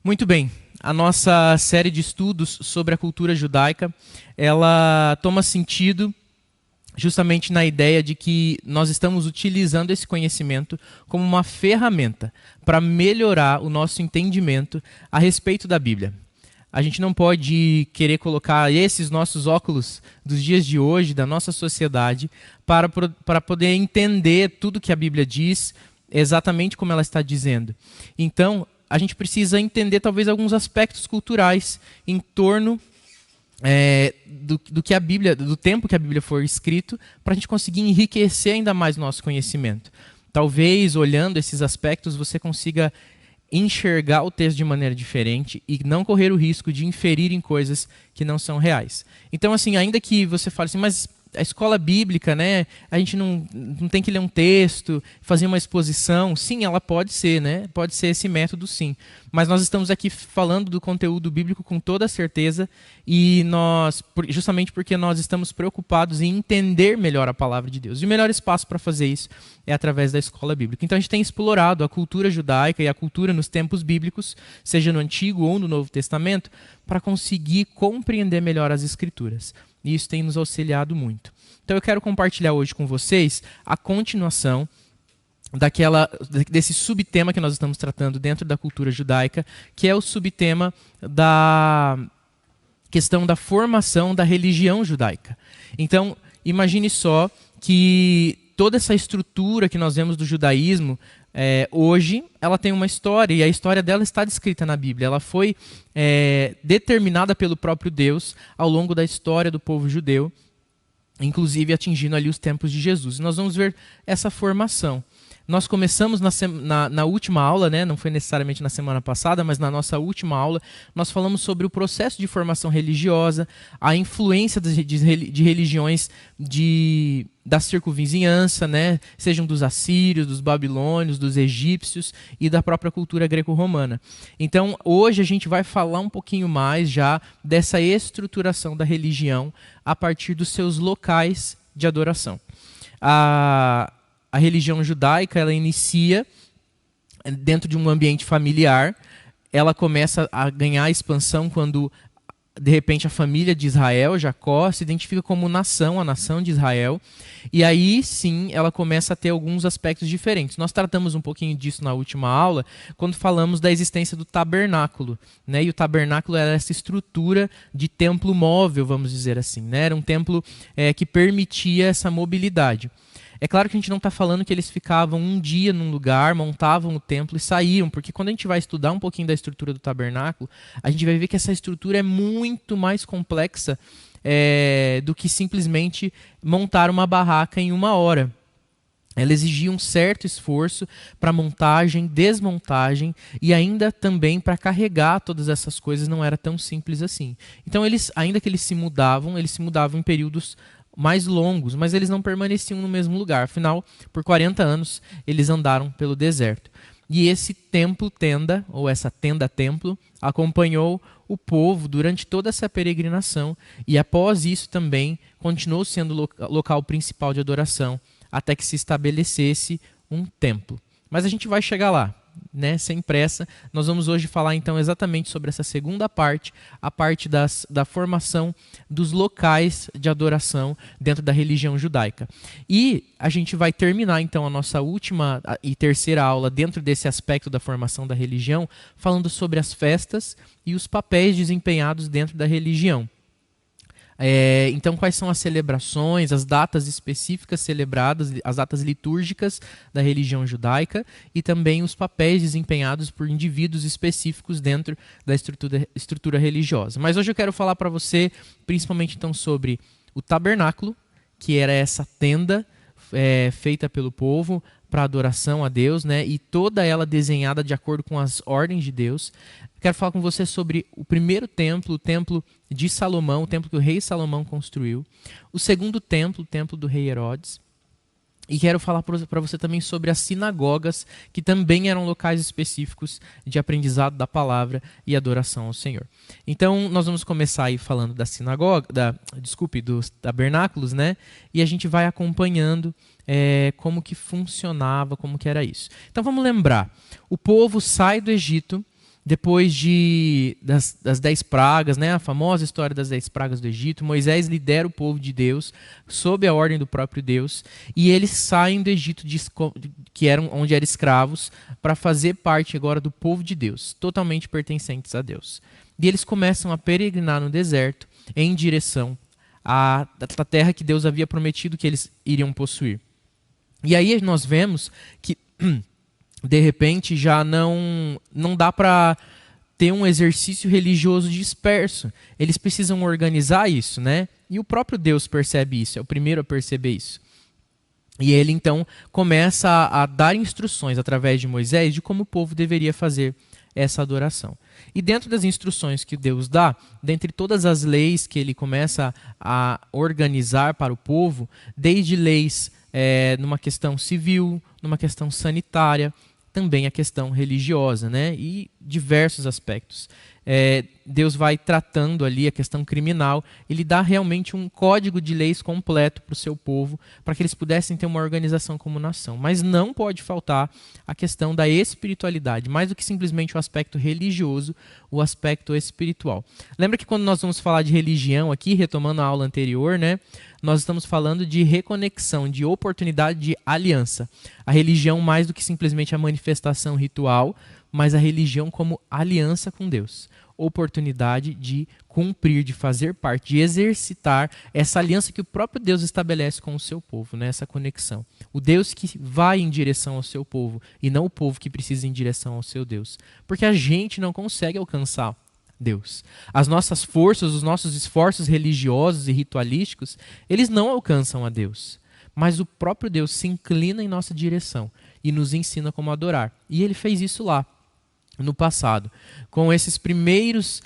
Muito bem, a nossa série de estudos sobre a cultura judaica, ela toma sentido justamente na ideia de que nós estamos utilizando esse conhecimento como uma ferramenta para melhorar o nosso entendimento a respeito da Bíblia. A gente não pode querer colocar esses nossos óculos dos dias de hoje, da nossa sociedade, para poder entender tudo que a Bíblia diz, exatamente como ela está dizendo. Então, a gente precisa entender talvez alguns aspectos culturais em torno do que a Bíblia, do tempo que a Bíblia for escrito, para a gente conseguir enriquecer ainda mais o nosso conhecimento. Talvez, olhando esses aspectos, você consiga enxergar o texto de maneira diferente e não correr o risco de inferir em coisas que não são reais. Então, assim, ainda que você fale assim, mas a escola bíblica, né, a gente não tem que ler um texto, fazer uma exposição. Sim, ela pode ser, né? Pode ser esse método, sim. Mas nós estamos aqui falando do conteúdo bíblico com toda certeza e justamente porque nós estamos preocupados em entender melhor a palavra de Deus. E o melhor espaço para fazer isso é através da escola bíblica. Então a gente tem explorado a cultura judaica e a cultura nos tempos bíblicos, seja no Antigo ou no Novo Testamento, para conseguir compreender melhor as Escrituras. E isso tem nos auxiliado muito. Então eu quero compartilhar hoje com vocês a continuação desse subtema que nós estamos tratando dentro da cultura judaica, que é o subtema da questão da formação da religião judaica. Então, imagine só que toda essa estrutura que nós vemos do judaísmo, hoje, ela tem uma história, e a história dela está descrita na Bíblia. Ela foi determinada pelo próprio Deus ao longo da história do povo judeu, inclusive atingindo ali os tempos de Jesus. E nós vamos ver essa formação. Nós começamos na última aula, né? Não foi necessariamente na semana passada, mas na nossa última aula, nós falamos sobre o processo de formação religiosa, a influência de religiões da circunvizinhança, né? Sejam dos assírios, dos babilônios, dos egípcios e da própria cultura greco-romana. Então, hoje a gente vai falar um pouquinho mais já dessa estruturação da religião a partir dos seus locais de adoração. A religião judaica, ela inicia dentro de um ambiente familiar, ela começa a ganhar expansão quando, de repente, a família de Israel, Jacó, se identifica como nação, a nação de Israel, e aí sim ela começa a ter alguns aspectos diferentes. Nós tratamos um pouquinho disso na última aula, quando falamos da existência do tabernáculo, né? E o tabernáculo era essa estrutura de templo móvel, vamos dizer assim, né? Era um templo que permitia essa mobilidade. É claro que a gente não está falando que eles ficavam um dia num lugar, montavam o templo e saíam, porque quando a gente vai estudar um pouquinho da estrutura do tabernáculo, a gente vai ver que essa estrutura é muito mais complexa do que simplesmente montar uma barraca em uma hora. Ela exigia um certo esforço para montagem, desmontagem e ainda também para carregar todas essas coisas não era tão simples assim. Então, ainda que eles se mudavam em períodos mais longos, mas eles não permaneciam no mesmo lugar. Afinal, por 40 anos, eles andaram pelo deserto. E esse templo-tenda, ou essa tenda-templo, acompanhou o povo durante toda essa peregrinação e após isso também continuou sendo o local principal de adoração até que se estabelecesse um templo. Mas a gente vai chegar lá, né? Sem pressa. Nós vamos hoje falar então exatamente sobre essa segunda parte, a parte da formação dos locais de adoração dentro da religião judaica. E a gente vai terminar então a nossa última e terceira aula dentro desse aspecto da formação da religião, falando sobre as festas e os papéis desempenhados dentro da religião. Então, quais são as celebrações, as datas específicas celebradas, as datas litúrgicas da religião judaica e também os papéis desempenhados por indivíduos específicos dentro da estrutura religiosa. Mas hoje eu quero falar para você principalmente então sobre o tabernáculo, que era essa tenda feita pelo povo para adoração a Deus, né? E toda ela desenhada de acordo com as ordens de Deus. Quero falar com você sobre o primeiro templo, o templo de Salomão, o templo que o rei Salomão construiu. O segundo templo, o templo do rei Herodes. E quero falar para você também sobre as sinagogas, que também eram locais específicos de aprendizado da palavra e adoração ao Senhor. Então, nós vamos começar aí falando da sinagoga, dos tabernáculos, né? E a gente vai acompanhando como que funcionava, como que era isso. Então, vamos lembrar. O povo sai do Egito depois das 10 pragas, né, a famosa história das 10 pragas do Egito, Moisés lidera o povo de Deus sob a ordem do próprio Deus, e eles saem do Egito, onde eram escravos, para fazer parte agora do povo de Deus, totalmente pertencentes a Deus. E eles começam a peregrinar no deserto em direção à terra que Deus havia prometido que eles iriam possuir. E aí nós vemos que de repente já não dá para ter um exercício religioso disperso. Eles precisam organizar isso, né? E o próprio Deus percebe isso, é o primeiro a perceber isso. E ele então começa a dar instruções através de Moisés de como o povo deveria fazer essa adoração. E dentro das instruções que Deus dá, dentre todas as leis que ele começa a organizar para o povo, desde leis numa questão civil, numa questão sanitária, também a questão religiosa, né? E diversos aspectos. Deus vai tratando ali a questão criminal, ele dá realmente um código de leis completo para o seu povo, para que eles pudessem ter uma organização como nação. Mas não pode faltar a questão da espiritualidade, mais do que simplesmente o aspecto religioso, o aspecto espiritual. Lembra que quando nós vamos falar de religião aqui, retomando a aula anterior, né, nós estamos falando de reconexão, de oportunidade de aliança. A religião mais do que simplesmente a manifestação ritual, mas a religião como aliança com Deus. Oportunidade de cumprir, de fazer parte, de exercitar essa aliança que o próprio Deus estabelece com o seu povo, né? Essa conexão. O Deus que vai em direção ao seu povo e não o povo que precisa ir em direção ao seu Deus. Porque a gente não consegue alcançar Deus. As nossas forças, os nossos esforços religiosos e ritualísticos, eles não alcançam a Deus. Mas o próprio Deus se inclina em nossa direção e nos ensina como adorar. E ele fez isso lá, no passado, com esses primeiros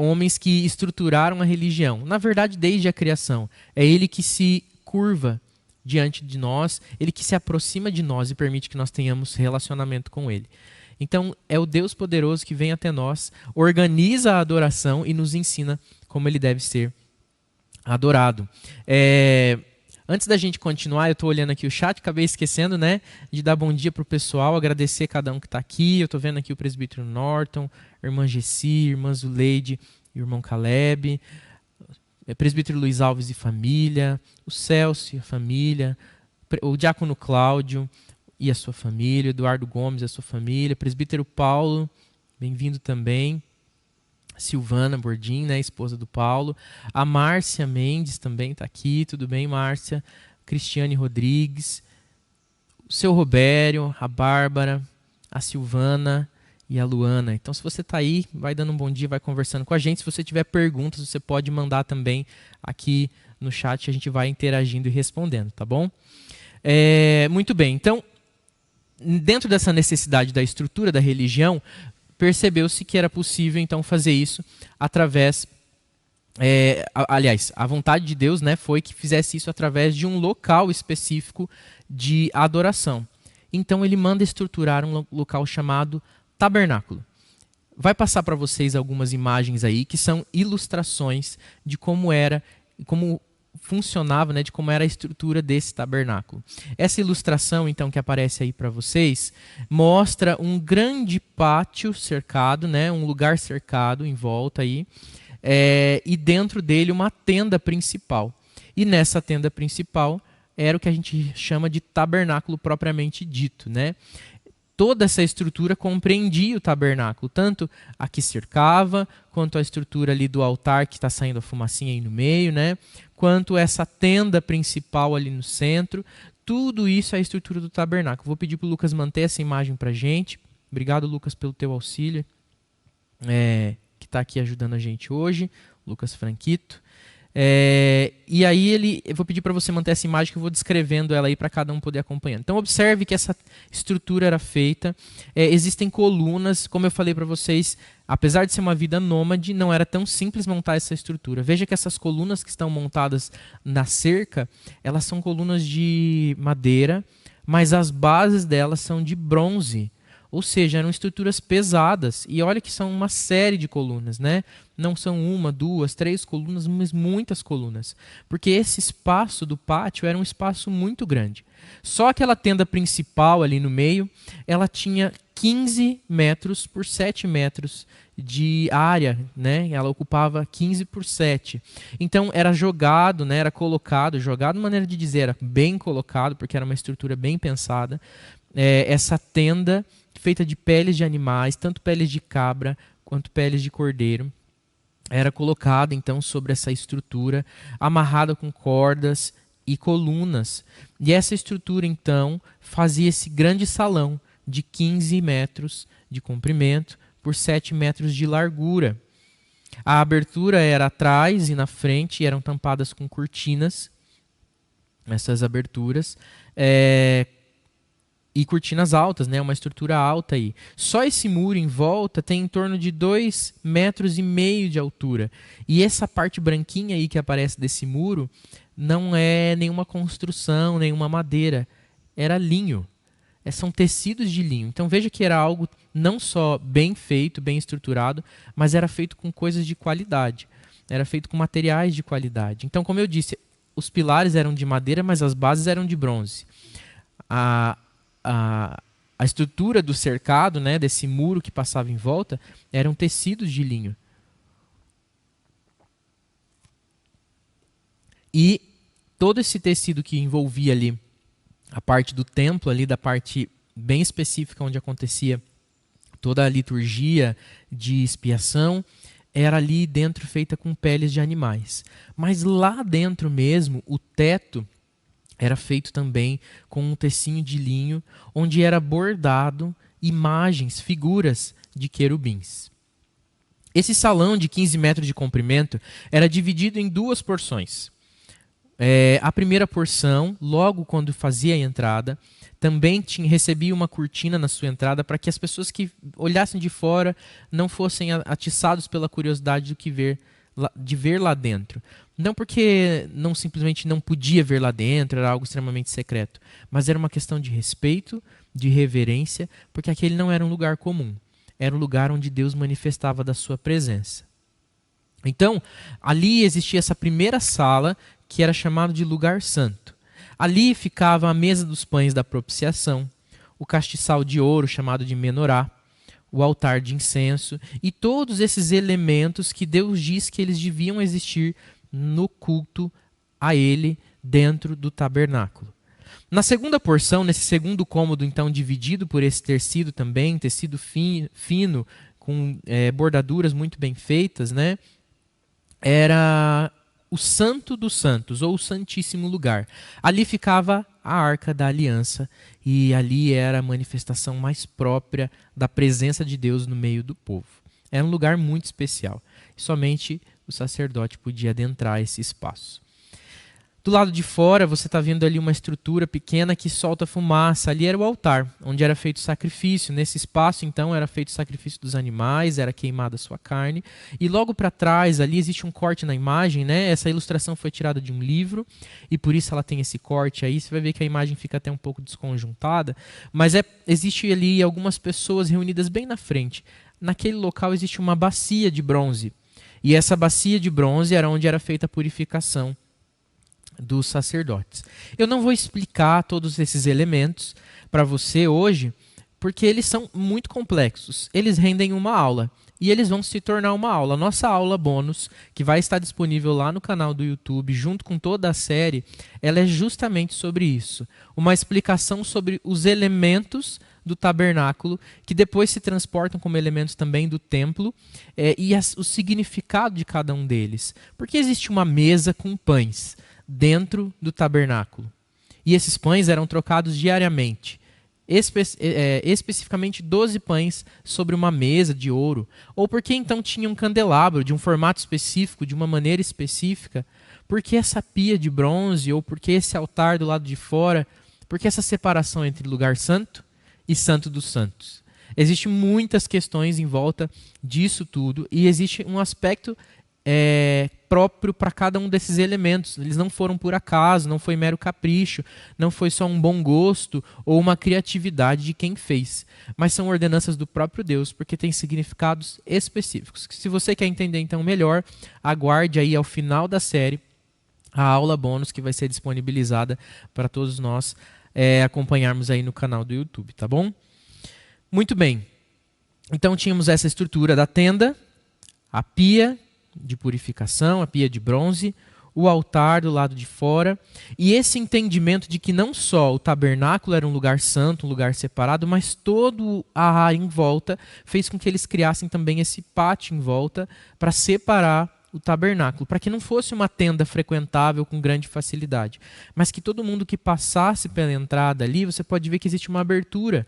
homens que estruturaram a religião. Na verdade, desde a criação. É ele que se curva diante de nós, ele que se aproxima de nós e permite que nós tenhamos relacionamento com ele. Então, é o Deus poderoso que vem até nós, organiza a adoração e nos ensina como ele deve ser adorado. Antes da gente continuar, eu estou olhando aqui o chat, acabei esquecendo, né, de dar bom dia para o pessoal, agradecer cada um que está aqui. Eu estou vendo aqui o presbítero Norton, a irmã Gessi, a irmã Zuleide e o irmão Caleb, presbítero Luiz Alves e família, o Celso e a família, o diácono Cláudio e a sua família, Eduardo Gomes e a sua família, presbítero Paulo, bem-vindo também. Silvana Bordim, né, esposa do Paulo. A Márcia Mendes também está aqui. Tudo bem, Márcia? Cristiane Rodrigues. O seu Robério, a Bárbara, a Silvana e a Luana. Então, se você está aí, vai dando um bom dia, vai conversando com a gente. Se você tiver perguntas, você pode mandar também aqui no chat. A gente vai interagindo e respondendo, tá bom? Muito bem. Então, dentro dessa necessidade da estrutura da religião, percebeu-se que era possível, então, fazer isso através... aliás, a vontade de Deus, né, foi que fizesse isso através de um local específico de adoração. Então, ele manda estruturar um local chamado tabernáculo. Vai passar para vocês algumas imagens aí, que são ilustrações de como era, como funcionava, né, de como era a estrutura desse tabernáculo. Essa ilustração, então, que aparece aí para vocês, mostra um grande pátio cercado, né, um lugar cercado em volta aí, e dentro dele uma tenda principal. E nessa tenda principal era o que a gente chama de tabernáculo propriamente dito, né? Toda essa estrutura compreendia o tabernáculo, tanto a que cercava, quanto a estrutura ali do altar que está saindo a fumacinha aí no meio, né? Quanto essa tenda principal ali no centro. Tudo isso é a estrutura do tabernáculo. Vou pedir para o Lucas manter essa imagem para a gente. Obrigado, Lucas, pelo teu auxílio, que está aqui ajudando a gente hoje. Lucas Franquito. E aí eu vou pedir para você manter essa imagem que eu vou descrevendo ela aí para cada um poder acompanhar. Então observe que essa estrutura era feita, existem colunas, como eu falei para vocês, apesar de ser uma vida nômade, não era tão simples montar essa estrutura. Veja que essas colunas que estão montadas na cerca, elas são colunas de madeira, mas as bases delas são de bronze. Ou seja, eram estruturas pesadas. E olha que são uma série de colunas, né? Não são uma, duas, três colunas, mas muitas colunas. Porque esse espaço do pátio era um espaço muito grande. Só aquela tenda principal ali no meio, ela tinha 15 metros por 7 metros de área, né? Ela ocupava 15 por 7. Então era jogado, né? Era colocado, jogado, maneira de dizer, era bem colocado, porque era uma estrutura bem pensada. Essa tenda feita de peles de animais, tanto peles de cabra quanto peles de cordeiro, era colocada então sobre essa estrutura, amarrada com cordas e colunas. E essa estrutura então fazia esse grande salão de 15 metros de comprimento por 7 metros de largura. A abertura era atrás e na frente, e eram tampadas com cortinas, essas aberturas, e cortinas altas, né? Uma estrutura alta aí. Só esse muro em volta tem em torno de 2,5 metros de altura. E essa parte branquinha aí que aparece desse muro não é nenhuma construção, nenhuma madeira. Era linho. São tecidos de linho. Então veja que era algo não só bem feito, bem estruturado, mas era feito com coisas de qualidade. Era feito com materiais de qualidade. Então, como eu disse, os pilares eram de madeira, mas as bases eram de bronze. A estrutura do cercado, né, desse muro que passava em volta, eram tecidos de linho. E todo esse tecido que envolvia ali a parte do templo, ali da parte bem específica onde acontecia toda a liturgia de expiação, era ali dentro feita com peles de animais. Mas lá dentro mesmo, o teto era feito também com um tecinho de linho, onde era bordado imagens, figuras de querubins. Esse salão de 15 metros de comprimento era dividido em duas porções. A primeira porção, logo quando fazia a entrada, também recebia uma cortina na sua entrada para que as pessoas que olhassem de fora não fossem atiçados pela curiosidade de ver lá dentro. Não porque não simplesmente não podia ver lá dentro, era algo extremamente secreto, mas era uma questão de respeito, de reverência, porque aquele não era um lugar comum. Era um lugar onde Deus manifestava da sua presença. Então, ali existia essa primeira sala, que era chamado de lugar santo. Ali ficava a mesa dos pães da propiciação, o castiçal de ouro chamado de menorá, o altar de incenso e todos esses elementos que Deus diz que eles deviam existir no culto a Ele dentro do tabernáculo. Na segunda porção, nesse segundo cômodo, então, dividido por esse tecido também, tecido fino, com bordaduras muito bem feitas, né? Era o Santo dos Santos, ou o Santíssimo Lugar. Ali ficava a Arca da Aliança, e ali era a manifestação mais própria da presença de Deus no meio do povo. Era um lugar muito especial. Somente o sacerdote podia adentrar esse espaço. Do lado de fora, você está vendo ali uma estrutura pequena que solta fumaça. Ali era o altar, onde era feito sacrifício. Nesse espaço, então, era feito o sacrifício dos animais, era queimada a sua carne. E logo para trás, ali existe um corte na imagem, né? Essa ilustração foi tirada de um livro, e por isso ela tem esse corte aí. Você vai ver que a imagem fica até um pouco desconjuntada, mas existe ali algumas pessoas reunidas bem na frente. Naquele local existe uma bacia de bronze. E essa bacia de bronze era onde era feita a purificação dos sacerdotes. Eu não vou explicar todos esses elementos para você hoje, porque eles são muito complexos. Eles rendem uma aula e eles vão se tornar uma aula. Nossa aula bônus, que vai estar disponível lá no canal do YouTube, junto com toda a série, ela é justamente sobre isso. Uma explicação sobre os elementos do tabernáculo, que depois se transportam como elementos também do templo, e o significado de cada um deles. Porque existe uma mesa com pães dentro do tabernáculo. E esses pães eram trocados diariamente. Especificamente 12 pães sobre uma mesa de ouro. Ou porque então tinha um candelabro de um formato específico, de uma maneira específica. Porque essa pia de bronze, ou porque esse altar do lado de fora, porque essa separação entre lugar santo e santo dos santos. Existem muitas questões em volta disso tudo, e existe um aspecto próprio para cada um desses elementos. Eles não foram por acaso, não foi mero capricho, não foi só um bom gosto ou uma criatividade de quem fez, mas são ordenanças do próprio Deus, porque têm significados específicos. Se você quer entender então melhor, aguarde aí ao final da série a aula bônus que vai ser disponibilizada para todos nós acompanharmos aí no canal do YouTube, tá bom? Muito bem. Então tínhamos essa estrutura da tenda, a pia de purificação, a pia de bronze, o altar do lado de fora, e esse entendimento de que não só o tabernáculo era um lugar santo, um lugar separado, mas todo a área em volta fez com que eles criassem também esse pátio em volta para separar o tabernáculo, para que não fosse uma tenda frequentável com grande facilidade, mas que todo mundo que passasse pela entrada ali, você pode ver que existe uma abertura.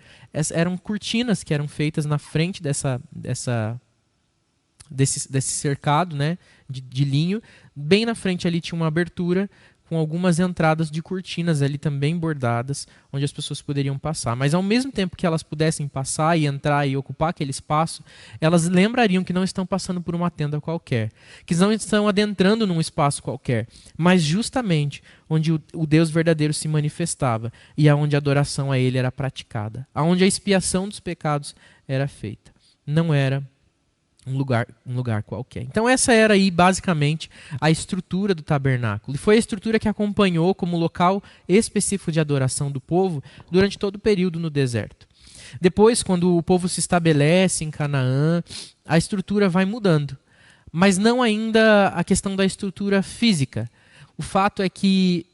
Eram cortinas que eram feitas na frente desse cercado, né, de linho. Bem na frente ali tinha uma abertura com algumas entradas de cortinas ali também bordadas, onde as pessoas poderiam passar. Mas ao mesmo tempo que elas pudessem passar e entrar e ocupar aquele espaço, elas lembrariam que não estão passando por uma tenda qualquer, que não estão adentrando num espaço qualquer, mas justamente onde o Deus verdadeiro se manifestava e aonde a adoração a Ele era praticada, aonde a expiação dos pecados era feita. Não era um lugar qualquer. Então essa era aí basicamente a estrutura do tabernáculo. E foi a estrutura que acompanhou como local específico de adoração do povo durante todo o período no deserto. Depois, quando o povo se estabelece em Canaã, a estrutura vai mudando. Mas não ainda a questão da estrutura física. O fato é que,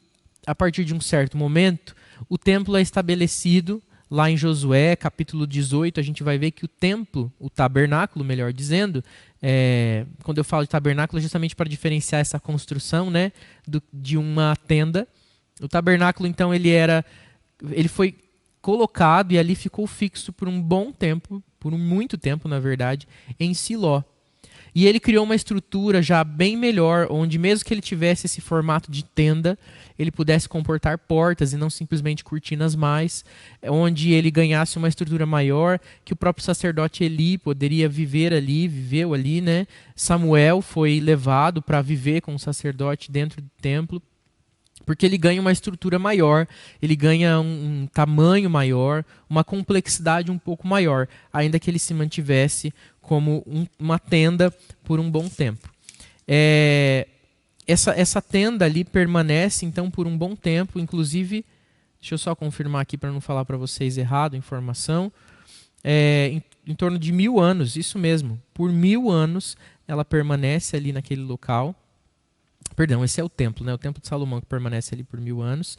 a partir de um certo momento, o templo é estabelecido. Lá em Josué, capítulo 18, a gente vai ver que o templo, o tabernáculo, melhor dizendo, quando eu falo de tabernáculo, é justamente para diferenciar essa construção, né, de uma tenda. O tabernáculo, então, ele foi colocado e ali ficou fixo por um bom tempo, por muito tempo, na verdade, em Siló. E ele criou uma estrutura já bem melhor, onde mesmo que ele tivesse esse formato de tenda, ele pudesse comportar portas e não simplesmente cortinas mais, onde ele ganhasse uma estrutura maior, que o próprio sacerdote Eli poderia viveu ali, né? Samuel foi levado para viver com o sacerdote dentro do templo, porque ele ganha uma estrutura maior, ele ganha um tamanho maior, uma complexidade um pouco maior, ainda que ele se mantivesse como uma tenda por um bom tempo. Essa tenda ali permanece, então, por um bom tempo, inclusive, deixa eu só confirmar aqui para não falar para vocês errado a informação, em torno de 1000 anos, isso mesmo, por 1000 anos ela permanece ali naquele local. Perdão, esse é o templo, né? O templo de Salomão que permanece ali por 1000 anos,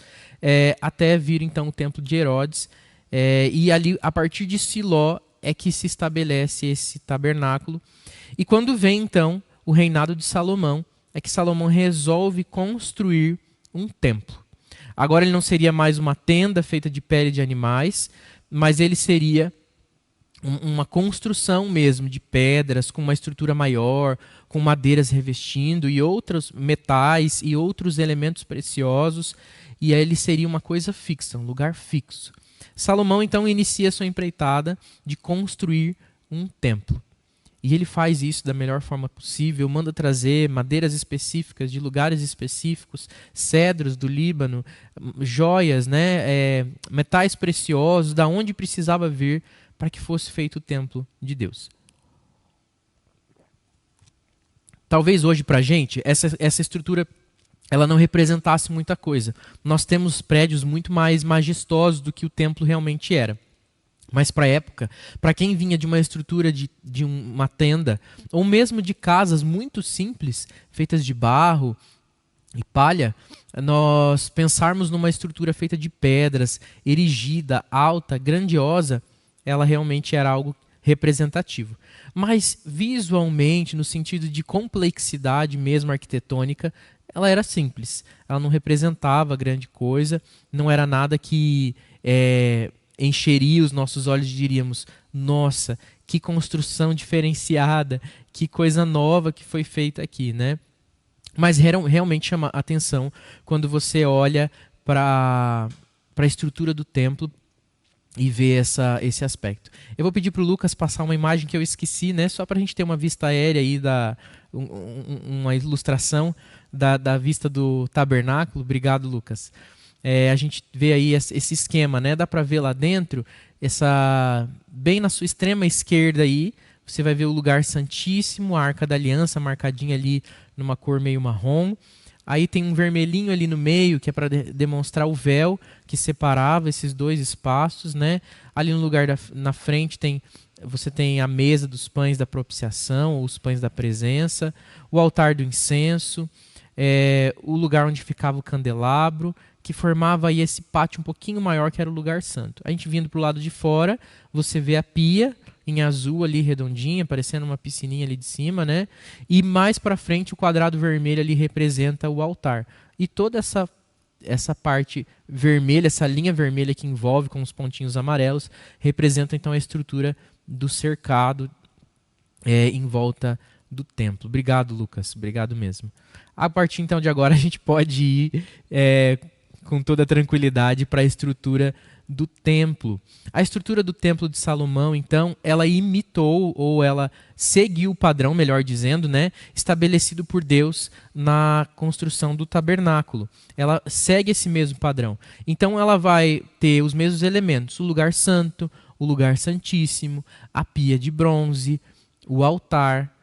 até vir então o templo de Herodes, e ali, a partir de Siló, é que se estabelece esse tabernáculo. E quando vem então o reinado de Salomão, é que Salomão resolve construir um templo. Agora ele não seria mais uma tenda feita de pele de animais, mas ele seria uma construção mesmo de pedras, com uma estrutura maior, com madeiras revestindo e outros metais e outros elementos preciosos, e aí ele seria uma coisa fixa, um lugar fixo. Salomão então inicia sua empreitada de construir um templo. E ele faz isso da melhor forma possível, manda trazer madeiras específicas de lugares específicos, cedros do Líbano, joias, né, metais preciosos, da onde precisava vir para que fosse feito o templo de Deus. Talvez hoje para a gente essa estrutura ela não representasse muita coisa. Nós temos prédios muito mais majestosos do que o templo realmente era. Mas para a época, para quem vinha de uma estrutura de uma tenda, ou mesmo de casas muito simples, feitas de barro e palha, nós pensarmos numa estrutura feita de pedras, erigida, alta, grandiosa, ela realmente era algo representativo. Mas visualmente, no sentido de complexidade mesmo arquitetônica, ela era simples. Ela não representava grande coisa, não era nada que encheria os nossos olhos e diríamos: nossa, que construção diferenciada, que coisa nova que foi feita aqui, né? Mas realmente chama atenção quando você olha para a estrutura do templo e ver esse aspecto. Eu vou pedir para o Lucas passar uma imagem que eu esqueci, né? Só para a gente ter uma vista aérea aí, uma ilustração da vista do tabernáculo. Obrigado, Lucas. A gente vê aí esse esquema, né? Dá para ver lá dentro, bem na sua extrema esquerda aí, você vai ver o lugar santíssimo, a Arca da Aliança marcadinha ali numa cor meio marrom. Aí tem um vermelhinho ali no meio, que é para demonstrar o véu que separava esses dois espaços, né? Ali no lugar na frente você tem a mesa dos pães da propiciação, ou os pães da presença, o altar do incenso, o lugar onde ficava o candelabro, que formava aí esse pátio um pouquinho maior, que era o lugar santo. A gente vindo para o lado de fora, você vê a pia em azul ali, redondinha, parecendo uma piscininha ali de cima, né? E mais para frente, o quadrado vermelho ali representa o altar. E toda essa parte vermelha, essa linha vermelha que envolve com os pontinhos amarelos, representa então a estrutura do cercado em volta do templo. Obrigado, Lucas. Obrigado mesmo. A partir então de agora, a gente pode ir com toda tranquilidade para a estrutura do templo. A estrutura do templo de Salomão, então, ela imitou, ou ela seguiu o padrão, melhor dizendo, né, estabelecido por Deus na construção do tabernáculo. Ela segue esse mesmo padrão. Então, ela vai ter os mesmos elementos: o lugar santo, o lugar santíssimo, a pia de bronze, o altar.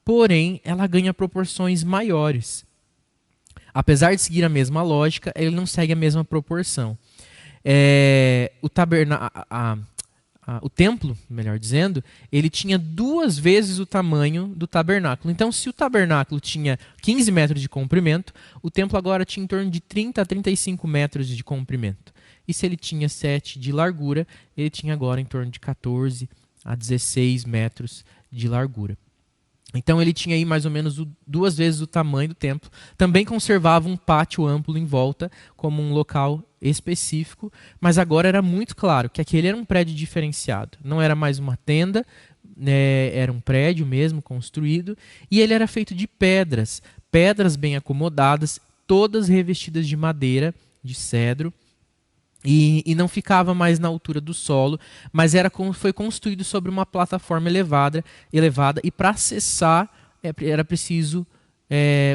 Porém, ela ganha proporções maiores. Apesar de seguir a mesma lógica, ele não segue a mesma proporção. O templo, melhor dizendo, ele tinha 2 vezes o tamanho do tabernáculo. Então, se o tabernáculo tinha 15 metros de comprimento, o templo agora tinha em torno de 30 a 35 metros de comprimento. E se ele tinha 7 de largura, ele tinha agora em torno de 14 a 16 metros de largura. Então ele tinha aí mais ou menos 2 vezes o tamanho do templo. Também conservava um pátio amplo em volta, como um local específico, mas agora era muito claro que aquele era um prédio diferenciado. Não era mais uma tenda, era um prédio mesmo construído, e ele era feito de pedras bem acomodadas, todas revestidas de madeira, de cedro. E não ficava mais na altura do solo, mas foi construído sobre uma plataforma elevada e para acessar era preciso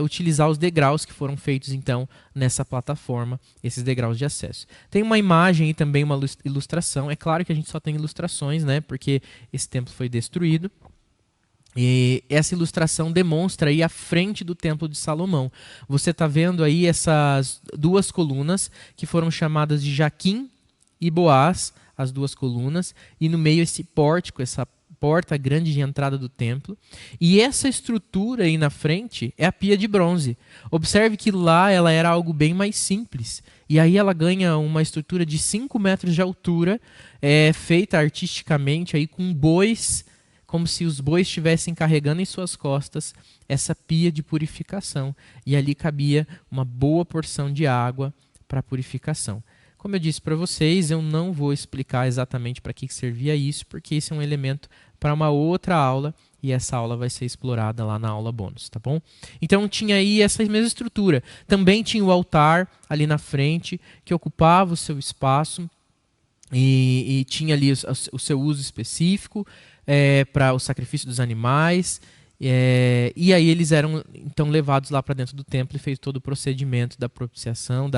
utilizar os degraus que foram feitos então nessa plataforma, esses degraus de acesso. Tem uma imagem e também uma ilustração. É claro que a gente só tem ilustrações, né, porque esse templo foi destruído. E essa ilustração demonstra aí a frente do Templo de Salomão. Você está vendo aí essas 2 colunas que foram chamadas de Jaquim e Boaz, as 2 colunas, e no meio esse pórtico, essa porta grande de entrada do templo. E essa estrutura aí na frente é a pia de bronze. Observe que lá ela era algo bem mais simples. E aí ela ganha uma estrutura de 5 metros de altura, feita artisticamente aí com bois, como se os bois estivessem carregando em suas costas essa pia de purificação. E ali cabia uma boa porção de água para purificação. Como eu disse para vocês, eu não vou explicar exatamente para que servia isso, porque esse é um elemento para uma outra aula, e essa aula vai ser explorada lá na aula bônus, tá bom? Então tinha aí essa mesma estrutura. Também tinha o altar ali na frente, que ocupava o seu espaço, e tinha ali o seu uso específico, para o sacrifício dos animais, e aí eles eram então levados lá para dentro do templo e feito todo o procedimento da propiciação,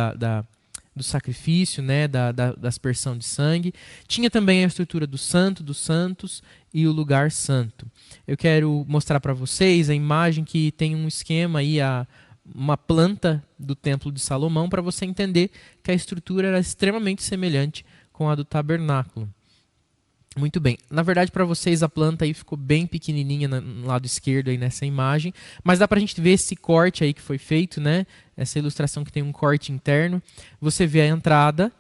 do sacrifício, né, da aspersão de sangue. Tinha também a estrutura do Santo dos Santos e o lugar santo. Eu quero mostrar para vocês a imagem que tem um esquema aí, uma planta do Templo de Salomão, para você entender que a estrutura era extremamente semelhante com a do tabernáculo. Muito bem. Na verdade, para vocês, a planta aí ficou bem pequenininha no lado esquerdo aí nessa imagem, mas dá para a gente ver esse corte aí que foi feito, né? Essa ilustração que tem um corte interno. Você vê a entrada,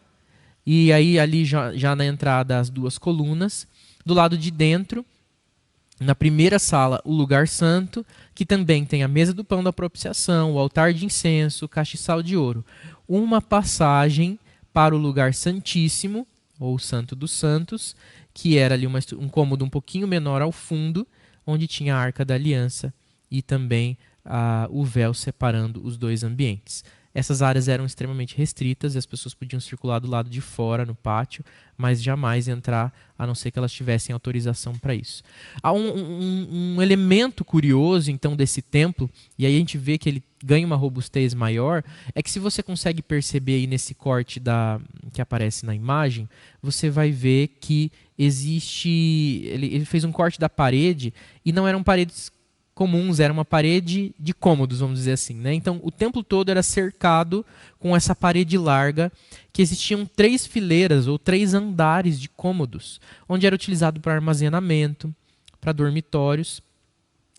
e aí ali já na entrada as 2 colunas. Do lado de dentro, na primeira sala, o lugar santo, que também tem a mesa do pão da propiciação, o altar de incenso, o castiçal de ouro. Uma passagem para o lugar santíssimo, ou Santo dos Santos, que era ali um cômodo um pouquinho menor ao fundo, onde tinha a Arca da Aliança e também o véu separando os 2 ambientes. essas áreas eram extremamente restritas e as pessoas podiam circular do lado de fora, no pátio, mas jamais entrar, a não ser que elas tivessem autorização para isso. Há um elemento curioso, então, desse templo, e aí a gente vê que ele ganha uma robustez maior, é que se você consegue perceber aí nesse corte que aparece na imagem, você vai ver que existe... Ele fez um corte da parede e não eram paredes comuns, era uma parede de cômodos, vamos dizer assim, né? Então, o templo todo era cercado com essa parede larga, que existiam 3 fileiras ou 3 andares de cômodos, onde era utilizado para armazenamento, para dormitórios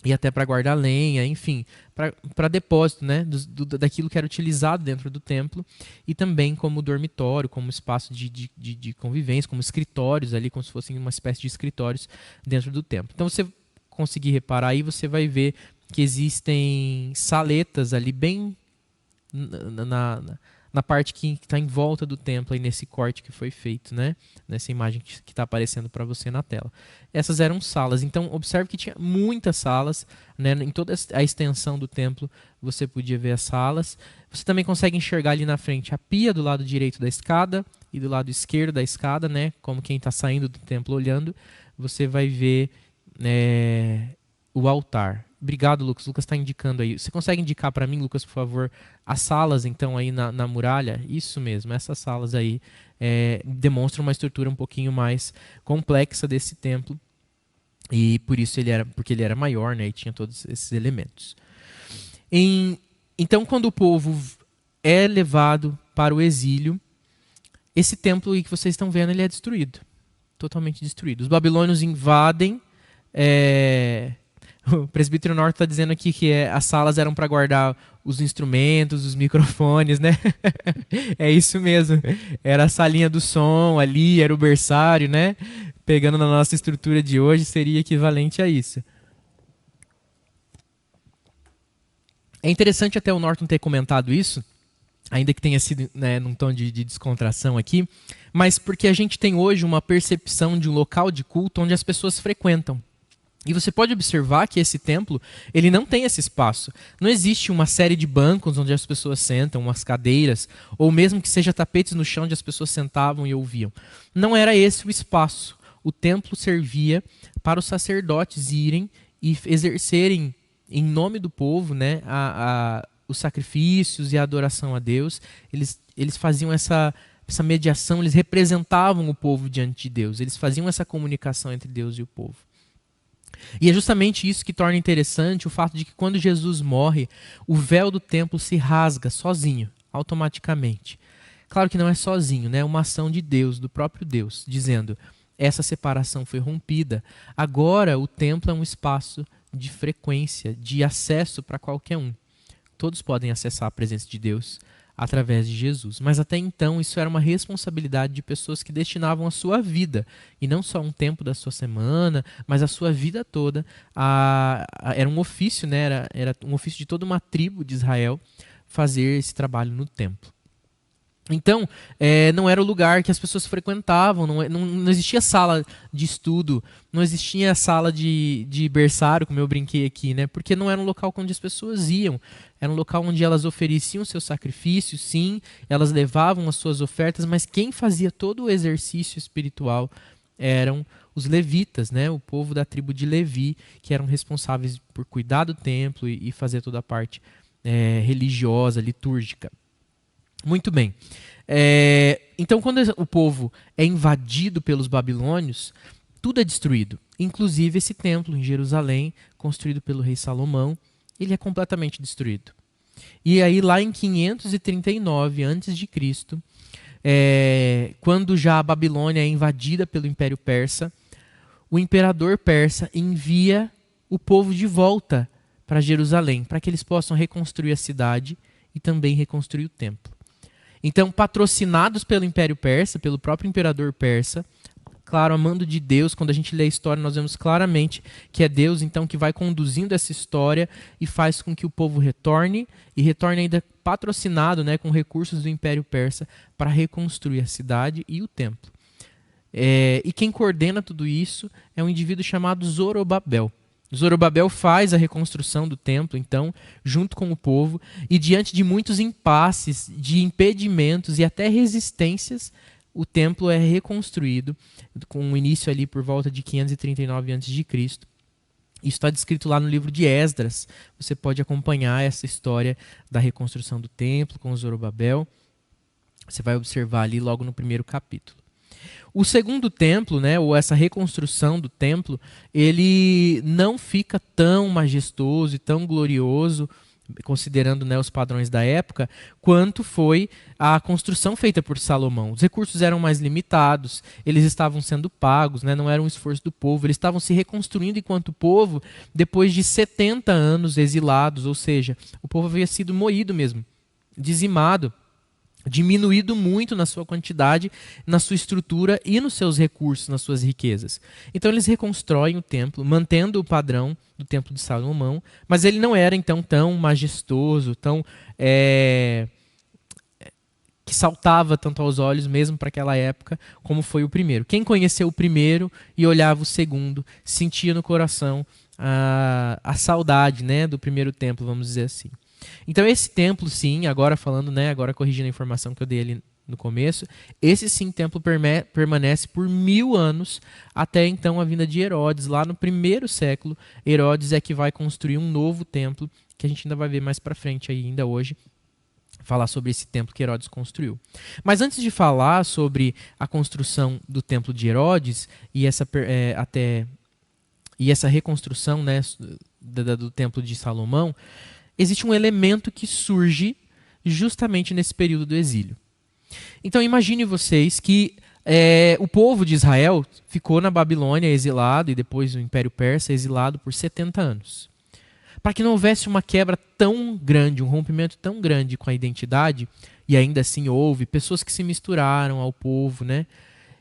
e até para guardar lenha, enfim, para depósito, né, daquilo que era utilizado dentro do templo, e também como dormitório, como espaço de convivência, como escritórios ali, como se fossem uma espécie de escritórios dentro do templo. Então, você conseguir reparar aí, você vai ver que existem saletas ali bem na parte que está em volta do templo, aí nesse corte que foi feito, né? Nessa imagem que está aparecendo para você na tela. Essas eram salas. Então, observe que tinha muitas salas, né? Em toda a extensão do templo você podia ver as salas. Você também consegue enxergar ali na frente a pia do lado direito da escada e do lado esquerdo da escada, né? Como quem está saindo do templo olhando, você vai ver o altar. Obrigado, Lucas. Lucas está indicando aí. Você consegue indicar para mim, Lucas, por favor, as salas, então, aí na muralha? Isso mesmo, essas salas aí demonstram uma estrutura um pouquinho mais complexa desse templo. E por isso porque ele era maior, né, e tinha todos esses elementos. Então, quando o povo é levado para o exílio, esse templo aí que vocês estão vendo, ele é destruído. Totalmente destruído. Os babilônios invadem. O presbítero Norte está dizendo aqui que as salas eram para guardar os instrumentos, os microfones, né? É isso mesmo. Era a salinha do som ali, era o berçário, né? Pegando na nossa estrutura de hoje, seria equivalente a isso. É interessante até o Norton ter comentado isso, ainda que tenha sido, né, num tom de descontração aqui, mas porque a gente tem hoje uma percepção de um local de culto onde as pessoas frequentam. E você pode observar que esse templo, ele não tem esse espaço. Não existe uma série de bancos onde as pessoas sentam, umas cadeiras, ou mesmo que seja tapetes no chão onde as pessoas sentavam e ouviam. Não era esse o espaço. O templo servia para os sacerdotes irem e exercerem em nome do povo, né, os sacrifícios e a adoração a Deus. Eles faziam essa mediação, eles representavam o povo diante de Deus. Eles faziam essa comunicação entre Deus e o povo. E é justamente isso que torna interessante o fato de que quando Jesus morre, o véu do templo se rasga sozinho, automaticamente. Claro que não é sozinho, né? É uma ação de Deus, do próprio Deus, dizendo: essa separação foi rompida. Agora o templo é um espaço de frequência, de acesso para qualquer um. Todos podem acessar a presença de Deus através de Jesus. Mas até então isso era uma responsabilidade de pessoas que destinavam a sua vida, e não só um tempo da sua semana, mas a sua vida toda. Era um ofício, né? Era um ofício de toda uma tribo de Israel fazer esse trabalho no templo. Então, não era o lugar que as pessoas frequentavam, não existia sala de estudo, não existia sala de berçário, como eu brinquei aqui, né? Porque não era um local onde as pessoas iam, era um local onde elas ofereciam seus sacrifícios, sim, elas levavam as suas ofertas, mas quem fazia todo o exercício espiritual eram os levitas, né? O povo da tribo de Levi, que eram responsáveis por cuidar do templo e fazer toda a parte religiosa, litúrgica. Muito bem. Então, quando o povo é invadido pelos babilônios, tudo é destruído. Inclusive esse templo em Jerusalém, construído pelo rei Salomão, ele é completamente destruído. E aí, lá em 539 a.C., quando já a Babilônia é invadida pelo Império Persa, o imperador persa envia o povo de volta para Jerusalém, para que eles possam reconstruir a cidade e também reconstruir o templo. Então, patrocinados pelo Império Persa, pelo próprio imperador persa, claro, a mando de Deus, quando a gente lê a história, nós vemos claramente que é Deus, então, que vai conduzindo essa história e faz com que o povo retorne, e retorne ainda patrocinado, né, com recursos do Império Persa, para reconstruir a cidade e o templo. E quem coordena tudo isso é um indivíduo chamado Zorobabel. Zorobabel faz a reconstrução do templo, então, junto com o povo, e diante de muitos impasses, de impedimentos e até resistências, o templo é reconstruído, com o início ali por volta de 539 a.C. Isso está descrito lá no livro de Esdras. Você pode acompanhar essa história da reconstrução do templo com Zorobabel. Você vai observar ali logo no primeiro capítulo. O segundo templo, né, ou essa reconstrução do templo, ele não fica tão majestoso e tão glorioso, considerando, né, os padrões da época, quanto foi a construção feita por Salomão. Os recursos eram mais limitados, eles estavam sendo pagos, né, não era um esforço do povo, eles estavam se reconstruindo enquanto povo depois de 70 anos exilados, ou seja, o povo havia sido moído mesmo, dizimado, diminuído muito na sua quantidade, na sua estrutura e nos seus recursos, nas suas riquezas. Então eles reconstroem o templo, mantendo o padrão do templo de Salomão, mas ele não era então tão majestoso, tão que saltava tanto aos olhos mesmo para aquela época, como foi o primeiro. Quem conheceu o primeiro e olhava o segundo, sentia no coração a saudade, né, do primeiro templo, vamos dizer assim. Então esse templo, sim, agora falando, né, agora corrigindo a informação que eu dei ali no começo, esse sim templo permanece por 1000 anos até então a vinda de Herodes. Lá no primeiro século, Herodes é que vai construir um novo templo, que a gente ainda vai ver mais para frente aí, ainda hoje, falar sobre esse templo que Herodes construiu. Mas antes de falar sobre a construção do templo de Herodes e essa reconstrução, né, do templo de Salomão, existe um elemento que surge justamente nesse período do exílio. Então imagine vocês que o povo de Israel ficou na Babilônia exilado e depois no Império Persa exilado por 70 anos. Para que não houvesse uma quebra tão grande, um rompimento tão grande com a identidade, e ainda assim houve pessoas que se misturaram ao povo, né?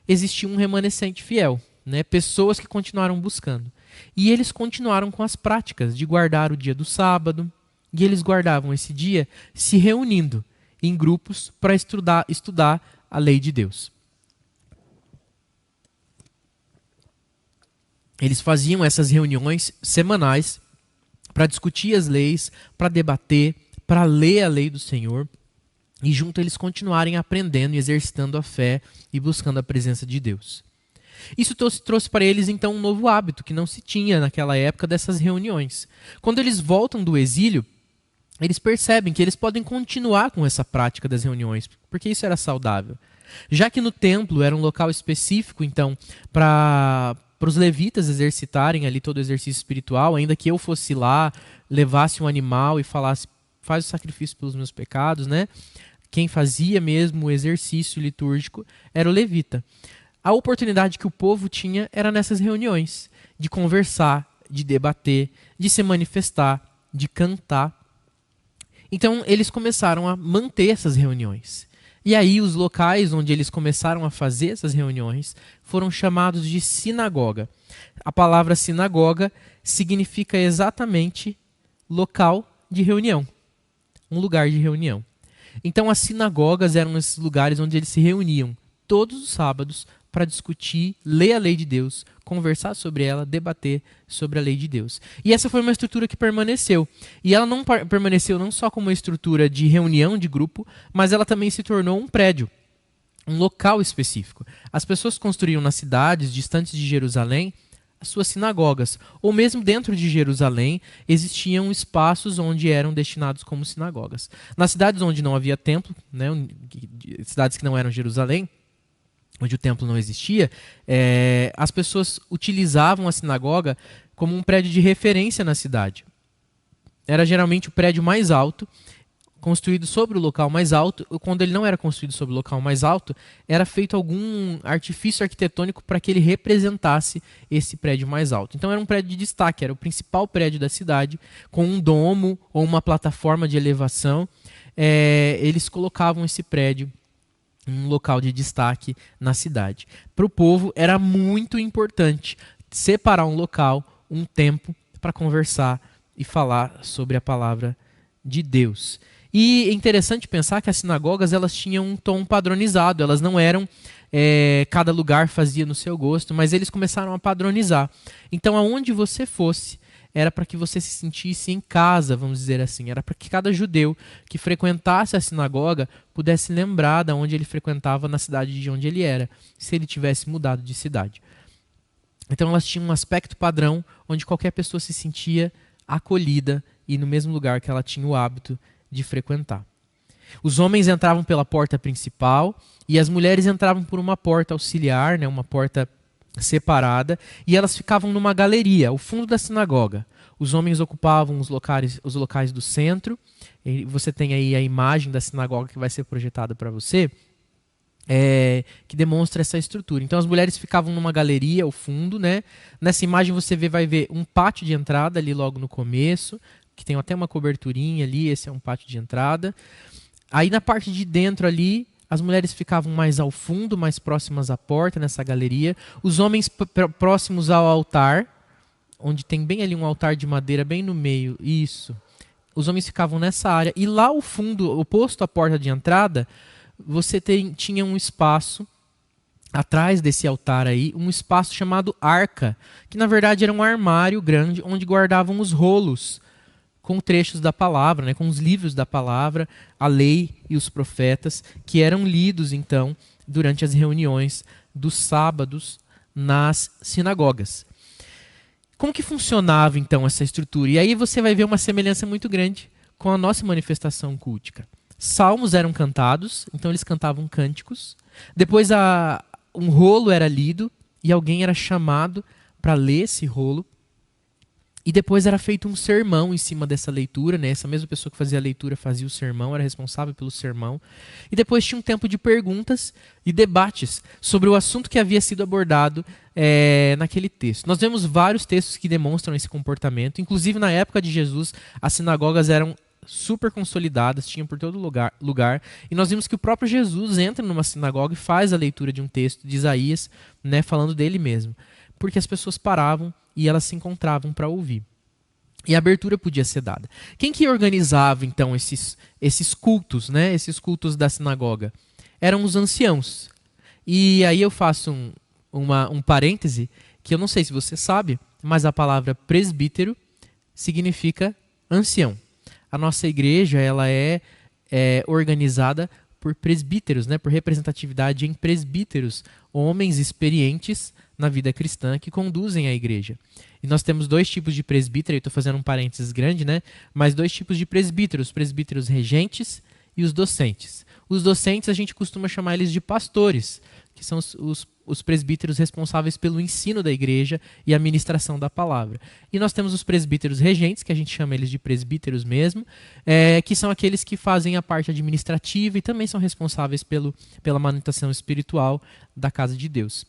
Existia um remanescente fiel, né? Pessoas que continuaram buscando. E eles continuaram com as práticas de guardar o dia do sábado, e eles guardavam esse dia se reunindo em grupos para estudar a lei de Deus. Eles faziam essas reuniões semanais para discutir as leis, para debater, para ler a lei do Senhor, e junto eles continuarem aprendendo e exercitando a fé e buscando a presença de Deus. Isso trouxe para eles então um novo hábito que não se tinha naquela época dessas reuniões. Quando eles voltam do exílio, eles percebem que eles podem continuar com essa prática das reuniões, porque isso era saudável. Já que no templo era um local específico, então, para os levitas exercitarem ali todo o exercício espiritual, ainda que eu fosse lá, levasse um animal e falasse, faz o sacrifício pelos meus pecados, né? Quem fazia mesmo o exercício litúrgico era o levita. A oportunidade que o povo tinha era nessas reuniões, de conversar, de debater, de se manifestar, de cantar. Então eles começaram a manter essas reuniões. E aí os locais onde eles começaram a fazer essas reuniões foram chamados de sinagoga. A palavra sinagoga significa exatamente local de reunião, um lugar de reunião. Então as sinagogas eram esses lugares onde eles se reuniam todos os sábados para discutir, ler a lei de Deus, conversar sobre ela, debater sobre a lei de Deus. E essa foi uma estrutura que permaneceu. E ela não permaneceu não só como uma estrutura de reunião de grupo, mas ela também se tornou um prédio, um local específico. As pessoas construíam nas cidades distantes de Jerusalém as suas sinagogas, ou mesmo dentro de Jerusalém existiam espaços onde eram destinados como sinagogas. Nas cidades onde não havia templo, né, cidades que não eram Jerusalém, onde o templo não existia, as pessoas utilizavam a sinagoga como um prédio de referência na cidade. Era geralmente o prédio mais alto, construído sobre o local mais alto. Quando ele não era construído sobre o local mais alto, era feito algum artifício arquitetônico para que ele representasse esse prédio mais alto. Então era um prédio de destaque, era o principal prédio da cidade, com um domo ou uma plataforma de elevação. Eles colocavam esse prédio um local de destaque na cidade. Para o povo era muito importante separar um local, um tempo para conversar e falar sobre a palavra de Deus. E é interessante pensar que as sinagogas elas tinham um tom padronizado, elas não eram cada lugar fazia no seu gosto, mas eles começaram a padronizar. Então aonde você fosse, era para que você se sentisse em casa, vamos dizer assim. Era para que cada judeu que frequentasse a sinagoga pudesse lembrar de onde ele frequentava na cidade de onde ele era, se ele tivesse mudado de cidade. Então elas tinham um aspecto padrão onde qualquer pessoa se sentia acolhida e no mesmo lugar que ela tinha o hábito de frequentar. Os homens entravam pela porta principal e as mulheres entravam por uma porta auxiliar, né, uma porta separada, e elas ficavam numa galeria, ao fundo da sinagoga. Os homens ocupavam os locais do centro. E você tem aí a imagem da sinagoga que vai ser projetada para você, que demonstra essa estrutura. Então as mulheres ficavam numa galeria ao fundo, né? Nessa imagem você vai ver um pátio de entrada ali logo no começo, que tem até uma coberturinha ali, esse é um pátio de entrada. Aí na parte de dentro ali, as mulheres ficavam mais ao fundo, mais próximas à porta, nessa galeria. Os homens próximos ao altar, onde tem bem ali um altar de madeira, bem no meio, isso. Os homens ficavam nessa área. E lá ao fundo, oposto à porta de entrada, você tinha um espaço, atrás desse altar aí, um espaço chamado arca, que na verdade era um armário grande, onde guardavam os rolos, com trechos da palavra, né, com os livros da palavra, a lei e os profetas, que eram lidos, então, durante as reuniões dos sábados nas sinagogas. Como que funcionava, então, essa estrutura? E aí você vai ver uma semelhança muito grande com a nossa manifestação cultica. Salmos eram cantados, então eles cantavam cânticos. Depois um rolo era lido e alguém era chamado para ler esse rolo. E depois era feito um sermão em cima dessa leitura, né? Essa mesma pessoa que fazia a leitura fazia o sermão, era responsável pelo sermão. E depois tinha um tempo de perguntas e debates sobre o assunto que havia sido abordado naquele texto. Nós vemos vários textos que demonstram esse comportamento. Inclusive, na época de Jesus, as sinagogas eram super consolidadas, tinham por todo lugar. E nós vimos que o próprio Jesus entra numa sinagoga e faz a leitura de um texto de Isaías, né, falando dele mesmo. Porque as pessoas paravam e elas se encontravam para ouvir. E a abertura podia ser dada. Quem que organizava, então, esses cultos, né? Esses cultos da sinagoga? Eram os anciãos. E aí eu faço um parêntese, que eu não sei se você sabe, mas a palavra presbítero significa ancião. A nossa igreja ela é organizada por presbíteros, né? Por representatividade em presbíteros, homens experientes na vida cristã que conduzem a igreja. E nós temos dois tipos de presbítero, eu estou fazendo um parênteses grande, né? Mas dois tipos de presbíteros, os presbíteros regentes e os docentes. Os docentes a gente costuma chamar eles de pastores, que são os presbíteros responsáveis pelo ensino da igreja e a ministração da palavra. E nós temos os presbíteros regentes, que a gente chama eles de presbíteros mesmo, que são aqueles que fazem a parte administrativa e também são responsáveis pela manutenção espiritual da casa de Deus.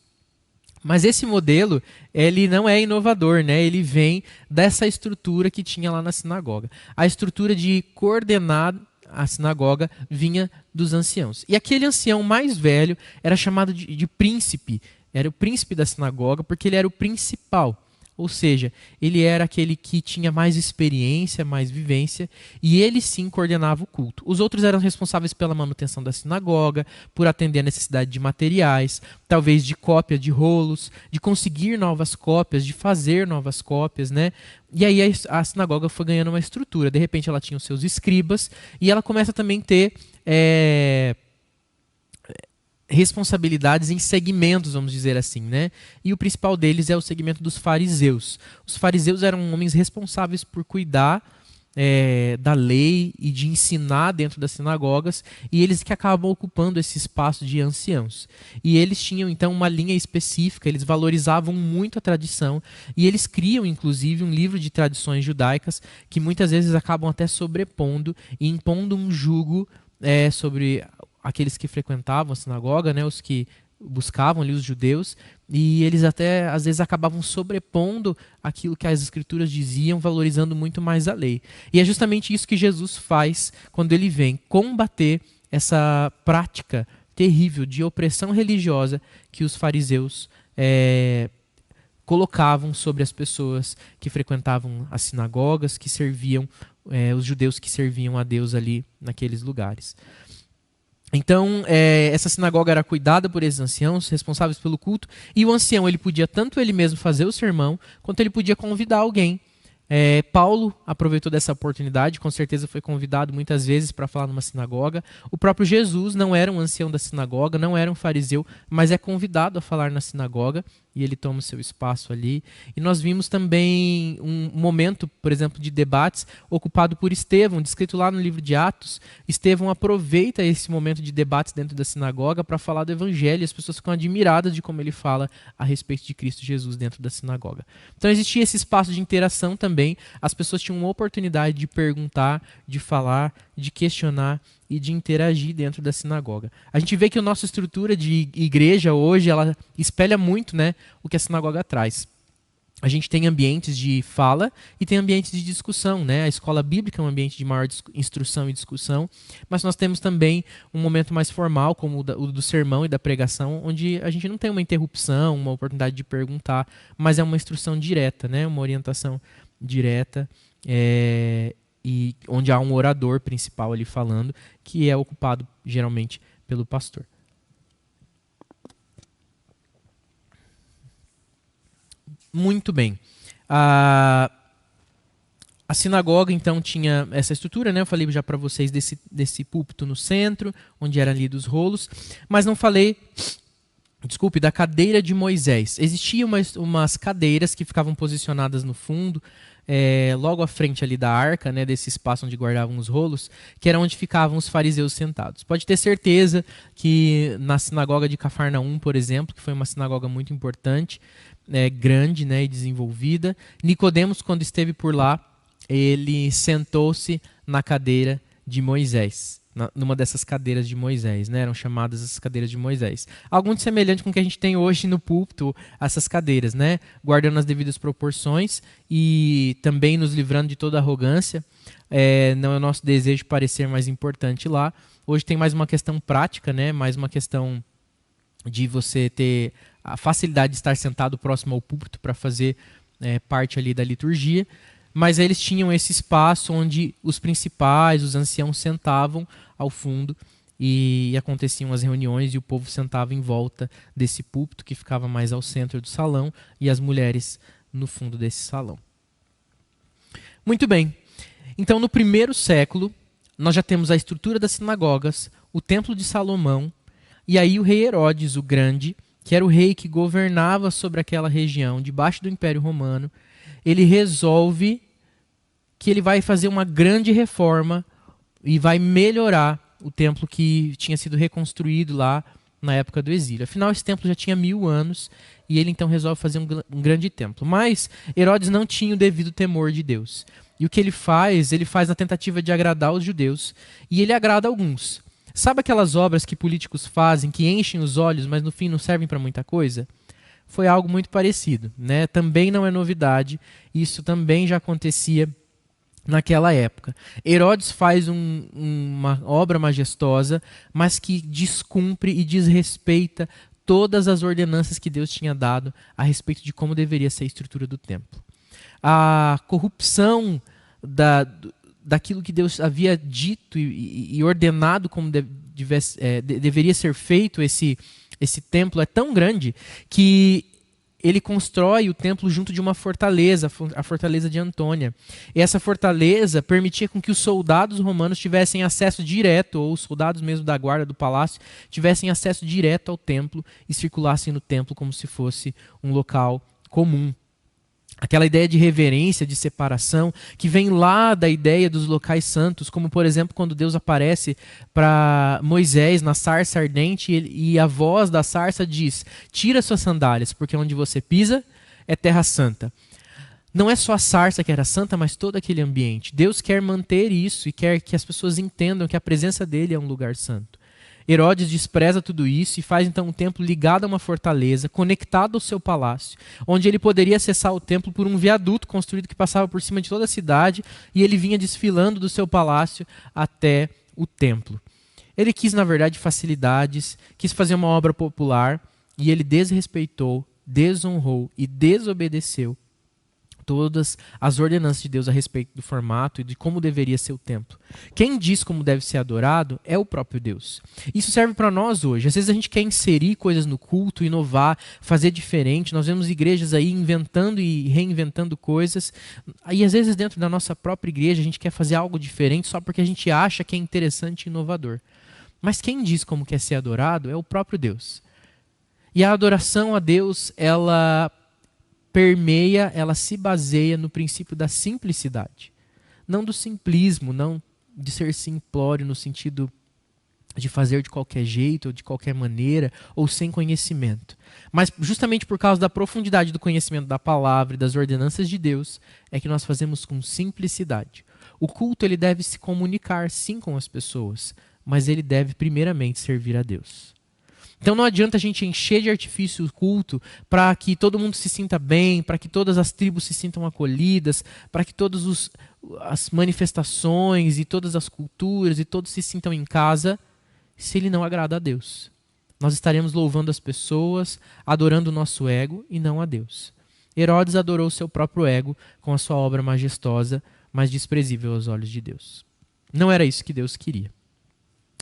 Mas esse modelo, ele não é inovador, né? Ele vem dessa estrutura que tinha lá na sinagoga. A estrutura de coordenar a sinagoga vinha dos anciãos. E aquele ancião mais velho era chamado de príncipe. Era o príncipe da sinagoga porque ele era o principal. Ou seja, ele era aquele que tinha mais experiência, mais vivência, e ele sim coordenava o culto. Os outros eram responsáveis pela manutenção da sinagoga, por atender a necessidade de materiais, talvez de cópia de rolos, de conseguir novas cópias, de fazer novas cópias, né? E aí a sinagoga foi ganhando uma estrutura. De repente ela tinha os seus escribas, e ela começa também a ter responsabilidades em segmentos, vamos dizer assim, né? E o principal deles é o segmento dos fariseus. Os fariseus eram homens responsáveis por cuidar da lei e de ensinar dentro das sinagogas, e eles que acabam ocupando esse espaço de anciãos. E eles tinham então uma linha específica, eles valorizavam muito a tradição, e eles criam inclusive um livro de tradições judaicas que muitas vezes acabam até sobrepondo e impondo um jugo sobre aqueles que frequentavam a sinagoga, né, os que buscavam ali os judeus, e eles até às vezes acabavam sobrepondo aquilo que as escrituras diziam, valorizando muito mais a lei. E é justamente isso que Jesus faz quando ele vem combater essa prática terrível de opressão religiosa que os fariseus colocavam sobre as pessoas que frequentavam as sinagogas, que serviam, os judeus que serviam a Deus ali naqueles lugares. Então, essa sinagoga era cuidada por esses anciãos, responsáveis pelo culto, e o ancião ele podia tanto ele mesmo fazer o sermão, quanto ele podia convidar alguém Paulo aproveitou dessa oportunidade, com certeza foi convidado muitas vezes para falar numa sinagoga. O próprio Jesus não era um ancião da sinagoga, não era um fariseu, mas é convidado a falar na sinagoga e ele toma o seu espaço ali. E nós vimos também um momento, por exemplo, de debates ocupado por Estevão, descrito lá no livro de Atos. Estevão aproveita esse momento de debates dentro da sinagoga para falar do evangelho e as pessoas ficam admiradas de como ele fala a respeito de Cristo Jesus dentro da sinagoga. Então existia esse espaço de interação também. As pessoas tinham uma oportunidade de perguntar, de falar, de questionar e de interagir dentro da sinagoga. A gente vê que a nossa estrutura de igreja hoje, ela espelha muito, né, o que a sinagoga traz. A gente tem ambientes de fala e tem ambientes de discussão, né? A escola bíblica é um ambiente de maior instrução e discussão, mas nós temos também um momento mais formal, como o do sermão e da pregação, onde a gente não tem uma interrupção, uma oportunidade de perguntar, mas é uma instrução direta, né? Uma orientação direta, e onde há um orador principal ali falando, que é ocupado geralmente pelo pastor. Muito bem. A sinagoga, então, tinha essa estrutura, né? Eu falei já para vocês desse púlpito no centro, onde eram ali dos rolos, mas não falei, desculpe, da cadeira de Moisés. Existiam umas cadeiras que ficavam posicionadas no fundo, logo à frente ali da arca, né, desse espaço onde guardavam os rolos, que era onde ficavam os fariseus sentados. Pode ter certeza que na sinagoga de Cafarnaum, por exemplo, que foi uma sinagoga muito importante, grande, né, e desenvolvida, Nicodemos, quando esteve por lá, ele sentou-se na cadeira de Moisés, numa dessas cadeiras de Moisés, né? Eram chamadas as cadeiras de Moisés. Algo muito semelhante com o que a gente tem hoje no púlpito, essas cadeiras, né? Guardando as devidas proporções e também nos livrando de toda arrogância. Não é o nosso desejo parecer mais importante lá. Hoje tem mais uma questão prática, né? Mais uma questão de você ter a facilidade de estar sentado próximo ao púlpito para fazer parte ali da liturgia. Mas eles tinham esse espaço onde os principais, os anciãos sentavam ao fundo e aconteciam as reuniões e o povo sentava em volta desse púlpito que ficava mais ao centro do salão e as mulheres no fundo desse salão. Muito bem. Então, no primeiro século, nós já temos a estrutura das sinagogas, o templo de Salomão, e aí o rei Herodes o Grande, que era o rei que governava sobre aquela região, debaixo do Império Romano, ele resolve que ele vai fazer uma grande reforma e vai melhorar o templo que tinha sido reconstruído lá na época do exílio. Afinal, esse templo já tinha 1000 anos e ele então resolve fazer um grande templo. Mas Herodes não tinha o devido temor de Deus. E o que ele faz na tentativa de agradar os judeus, e ele agrada alguns. Sabe aquelas obras que políticos fazem, que enchem os olhos, mas no fim não servem para muita coisa? Foi algo muito parecido, né? Também não é novidade, isso também já acontecia naquela época. Herodes faz uma obra majestosa, mas que descumpre e desrespeita todas as ordenanças que Deus tinha dado a respeito de como deveria ser a estrutura do templo. A corrupção daquilo que Deus havia dito e ordenado como deveria ser feito esse templo é tão grande que ele constrói o templo junto de uma fortaleza, a fortaleza de Antônia. E essa fortaleza permitia com que os soldados romanos tivessem acesso direto, ou os soldados mesmo da guarda do palácio, tivessem acesso direto ao templo e circulassem no templo como se fosse um local comum. Aquela ideia de reverência, de separação, que vem lá da ideia dos locais santos, como, por exemplo, quando Deus aparece para Moisés na sarça ardente e a voz da sarça diz: tira suas sandálias, porque onde você pisa é terra santa. Não é só a sarça que era santa, mas todo aquele ambiente. Deus quer manter isso e quer que as pessoas entendam que a presença dele é um lugar santo. Herodes despreza tudo isso e faz então um templo ligado a uma fortaleza, conectado ao seu palácio, onde ele poderia acessar o templo por um viaduto construído que passava por cima de toda a cidade, e ele vinha desfilando do seu palácio até o templo. Ele quis, na verdade, facilidades, quis fazer uma obra popular, e ele desrespeitou, desonrou e desobedeceu todas as ordenanças de Deus a respeito do formato e de como deveria ser o templo. Quem diz como deve ser adorado é o próprio Deus. Isso serve para nós hoje. Às vezes a gente quer inserir coisas no culto, inovar, fazer diferente. Nós vemos igrejas aí inventando e reinventando coisas. E às vezes dentro da nossa própria igreja a gente quer fazer algo diferente só porque a gente acha que é interessante e inovador. Mas quem diz como quer ser adorado é o próprio Deus. E a adoração a Deus, ela permeia, ela se baseia no princípio da simplicidade. Não do simplismo, não de ser simplório no sentido de fazer de qualquer jeito, ou de qualquer maneira, ou sem conhecimento. Mas justamente por causa da profundidade do conhecimento da palavra e das ordenanças de Deus, é que nós fazemos com simplicidade. O culto ele deve se comunicar sim com as pessoas, mas ele deve primeiramente servir a Deus. Então não adianta a gente encher de artifício o culto para que todo mundo se sinta bem, para que todas as tribos se sintam acolhidas, para que todas as manifestações e todas as culturas e todos se sintam em casa, se ele não agrada a Deus. Nós estaremos louvando as pessoas, adorando o nosso ego e não a Deus. Herodes adorou seu próprio ego com a sua obra majestosa, mas desprezível aos olhos de Deus. Não era isso que Deus queria.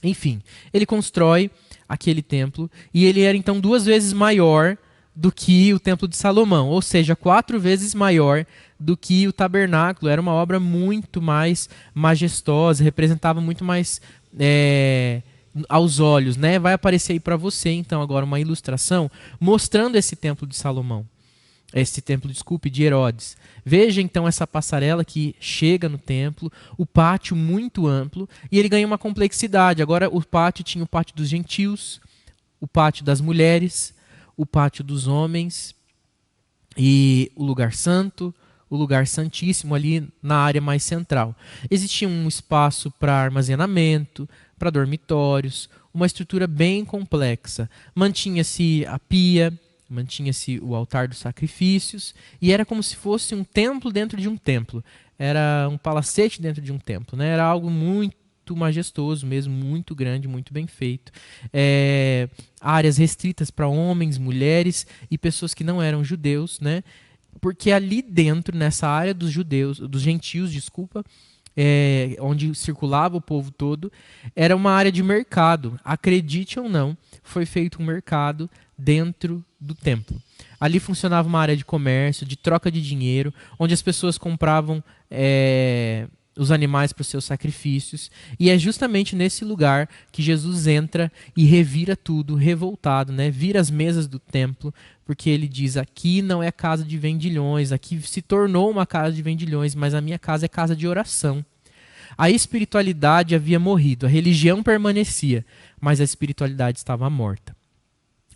Enfim, ele constrói aquele templo e ele era então 2 vezes maior do que o templo de Salomão, ou seja, 4 vezes maior do que o tabernáculo. Era uma obra muito mais majestosa, representava muito mais aos olhos, né? Vai aparecer aí para você então agora uma ilustração mostrando esse templo de Salomão. De Herodes. Veja então essa passarela que chega no templo, o pátio muito amplo, e ele ganha uma complexidade. Agora o pátio tinha o pátio dos gentios, o pátio das mulheres, o pátio dos homens, e o lugar santo, o lugar santíssimo ali na área mais central. Existia um espaço para armazenamento, para dormitórios, uma estrutura bem complexa. Mantinha-se a pia, mantinha-se o altar dos sacrifícios, e era como se fosse um templo dentro de um templo. Era um palacete dentro de um templo, né? Era algo muito majestoso mesmo, muito grande, muito bem feito. Áreas restritas para homens, mulheres e pessoas que não eram judeus, né? Porque ali dentro, nessa área dos gentios, onde circulava o povo todo, era uma área de mercado. Acredite ou não, foi feito um mercado dentro do templo. Ali funcionava uma área de comércio, de troca de dinheiro, onde as pessoas compravam os animais para os seus sacrifícios. E é justamente nesse lugar que Jesus entra e revira tudo, revoltado, né? Vira as mesas do templo, porque ele diz: aqui não é casa de vendilhões, aqui se tornou uma casa de vendilhões, mas a minha casa é casa de oração. A espiritualidade havia morrido, a religião permanecia, mas a espiritualidade estava morta.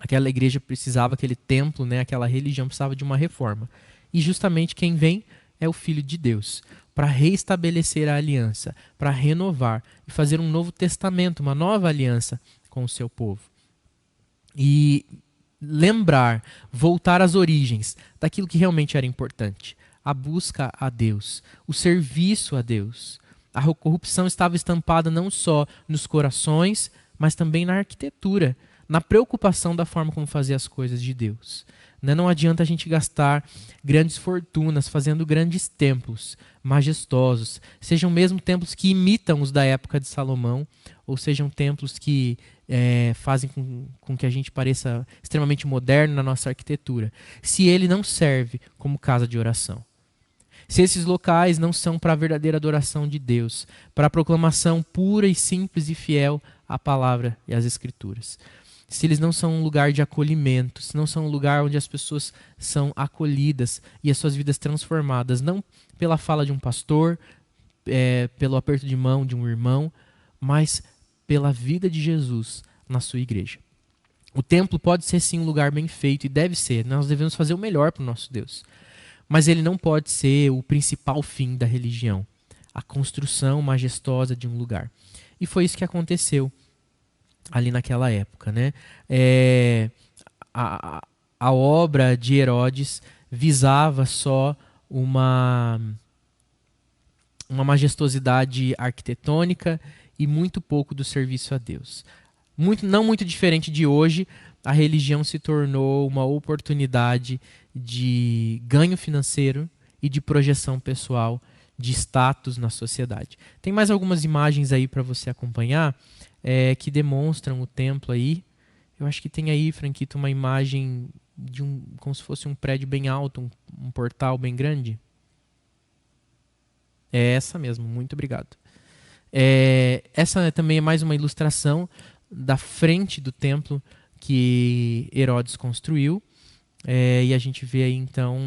Aquela igreja precisava, aquele templo, né, aquela religião precisava de uma reforma. E justamente quem vem é o Filho de Deus, para reestabelecer a aliança, para renovar e fazer um novo testamento, uma nova aliança com o seu povo. E lembrar, voltar às origens daquilo que realmente era importante. A busca a Deus, o serviço a Deus. A corrupção estava estampada não só nos corações, mas também na arquitetura, na preocupação da forma como fazer as coisas de Deus. Não adianta a gente gastar grandes fortunas fazendo grandes templos majestosos, sejam mesmo templos que imitam os da época de Salomão, ou sejam templos que fazem com que a gente pareça extremamente moderno na nossa arquitetura, se ele não serve como casa de oração. Se esses locais não são para a verdadeira adoração de Deus, para a proclamação pura e simples e fiel à palavra e às Escrituras. Se eles não são um lugar de acolhimento, se não são um lugar onde as pessoas são acolhidas e as suas vidas transformadas, não pela fala de um pastor, pelo aperto de mão de um irmão, mas pela vida de Jesus na sua igreja. O templo pode ser sim um lugar bem feito e deve ser, nós devemos fazer o melhor para o nosso Deus. Mas ele não pode ser o principal fim da religião, a construção majestosa de um lugar. E foi isso que aconteceu ali naquela época, né? A obra de Herodes visava só uma majestosidade arquitetônica e muito pouco do serviço a Deus. Não muito diferente de hoje, a religião se tornou uma oportunidade de ganho financeiro e de projeção pessoal, de status na sociedade. Tem mais algumas imagens aí para você acompanhar que demonstram o templo aí. Eu acho que tem aí, Franquito, uma imagem de como se fosse um prédio bem alto, um portal bem grande. É essa mesmo, muito obrigado. Essa também é mais uma ilustração da frente do templo que Herodes construiu. E a gente vê aí então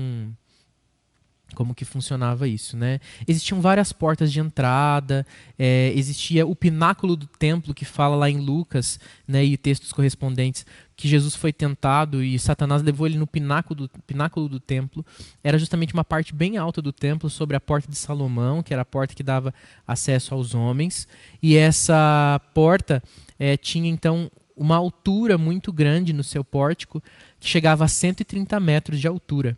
como que funcionava isso, né? Existiam várias portas de entrada, existia o pináculo do templo que fala lá em Lucas, e textos correspondentes, que Jesus foi tentado e Satanás levou ele no pináculo do templo. Era justamente uma parte bem alta do templo, sobre a porta de Salomão, que era a porta que dava acesso aos homens. E essa porta tinha então uma altura muito grande no seu pórtico, que chegava a 130 metros de altura.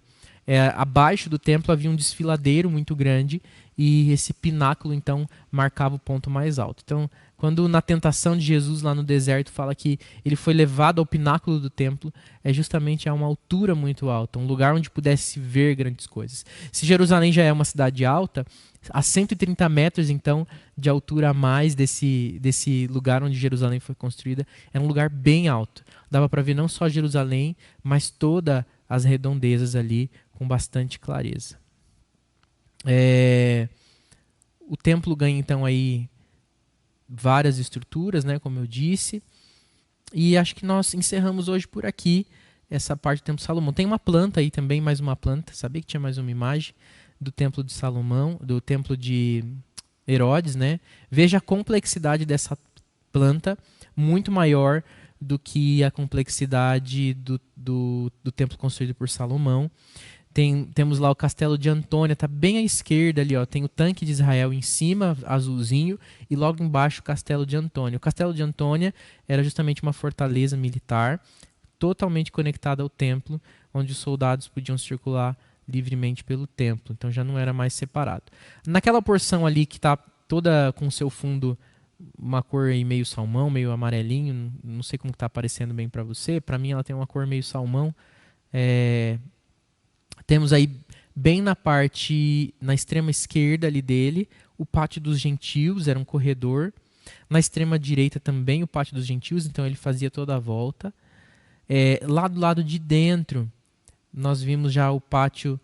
Abaixo do templo havia um desfiladeiro muito grande e esse pináculo então marcava o ponto mais alto. Então, quando na tentação de Jesus lá no deserto fala que ele foi levado ao pináculo do templo, é justamente a uma altura muito alta, um lugar onde pudesse ver grandes coisas. Se Jerusalém já é uma cidade alta, a 130 metros então de altura a mais desse lugar onde Jerusalém foi construída, era um lugar bem alto. Dava para ver não só Jerusalém, mas todas as redondezas ali com bastante clareza. O templo ganha então aí várias estruturas, né, como eu disse, e acho que nós encerramos hoje por aqui essa parte do Templo de Salomão. Tem uma planta aí também, mais uma planta, sabia que tinha mais uma imagem do Templo de Salomão, do Templo de Herodes, né? Veja a complexidade dessa planta, muito maior do que a complexidade do templo construído por Salomão. Temos lá o Castelo de Antônia, está bem à esquerda ali, ó, tem o tanque de Israel em cima, azulzinho, e logo embaixo o Castelo de Antônia. O Castelo de Antônia era justamente uma fortaleza militar, totalmente conectada ao templo, onde os soldados podiam circular livremente pelo templo, então já não era mais separado. Naquela porção ali que está toda com seu fundo uma cor aí meio salmão, meio amarelinho, não sei como está aparecendo bem para você, para mim ela tem uma cor meio salmão. Temos aí bem na extrema esquerda ali dele, o Pátio dos Gentios, era um corredor. Na extrema direita também o Pátio dos Gentios, então ele fazia toda a volta. Lá do lado de dentro, nós vimos já o Pátio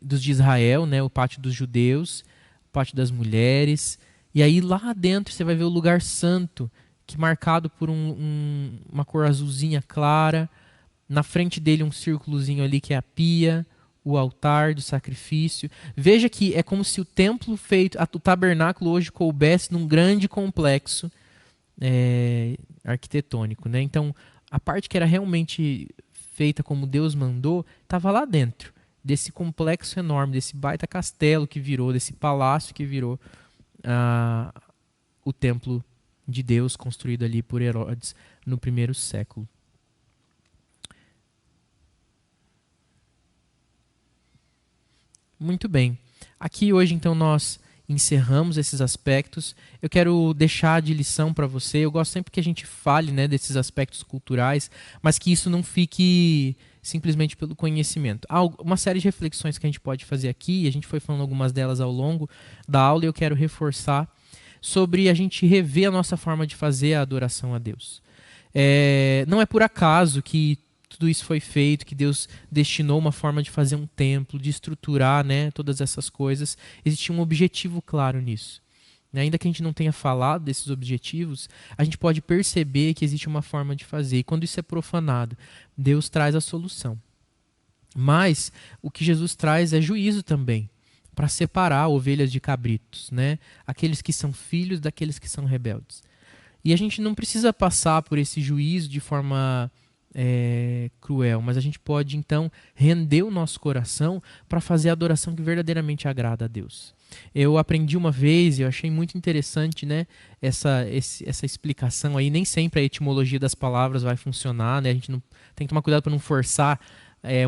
dos de Israel, né, o Pátio dos Judeus, o Pátio das Mulheres. E aí lá dentro você vai ver o lugar santo, que marcado por uma cor azulzinha clara. Na frente dele um círculozinho ali que é a pia, o altar do sacrifício. Veja que é como se o templo feito, o tabernáculo hoje coubesse num grande complexo arquitetônico, né? Então, a parte que era realmente feita como Deus mandou, estava lá dentro desse complexo enorme, desse baita castelo que virou, desse palácio que virou o templo de Deus construído ali por Herodes no primeiro século. Muito bem. Aqui hoje, então, nós encerramos esses aspectos. Eu quero deixar de lição para você. Eu gosto sempre que a gente fale, né, desses aspectos culturais, mas que isso não fique simplesmente pelo conhecimento. Há uma série de reflexões que a gente pode fazer aqui, e a gente foi falando algumas delas ao longo da aula, e eu quero reforçar sobre a gente rever a nossa forma de fazer a adoração a Deus. Não é por acaso que tudo isso foi feito, que Deus destinou uma forma de fazer um templo, de estruturar, né, todas essas coisas. Existia um objetivo claro nisso. Ainda que a gente não tenha falado desses objetivos, a gente pode perceber que existe uma forma de fazer. E quando isso é profanado, Deus traz a solução. Mas o que Jesus traz é juízo também, para separar ovelhas de cabritos, né? Aqueles que são filhos daqueles que são rebeldes. E a gente não precisa passar por esse juízo de forma cruel, mas a gente pode então render o nosso coração para fazer a adoração que verdadeiramente agrada a Deus. Eu aprendi uma vez e eu achei muito interessante, né, essa explicação aí. Nem sempre a etimologia das palavras vai funcionar, né? A gente não, tem que tomar cuidado para não forçar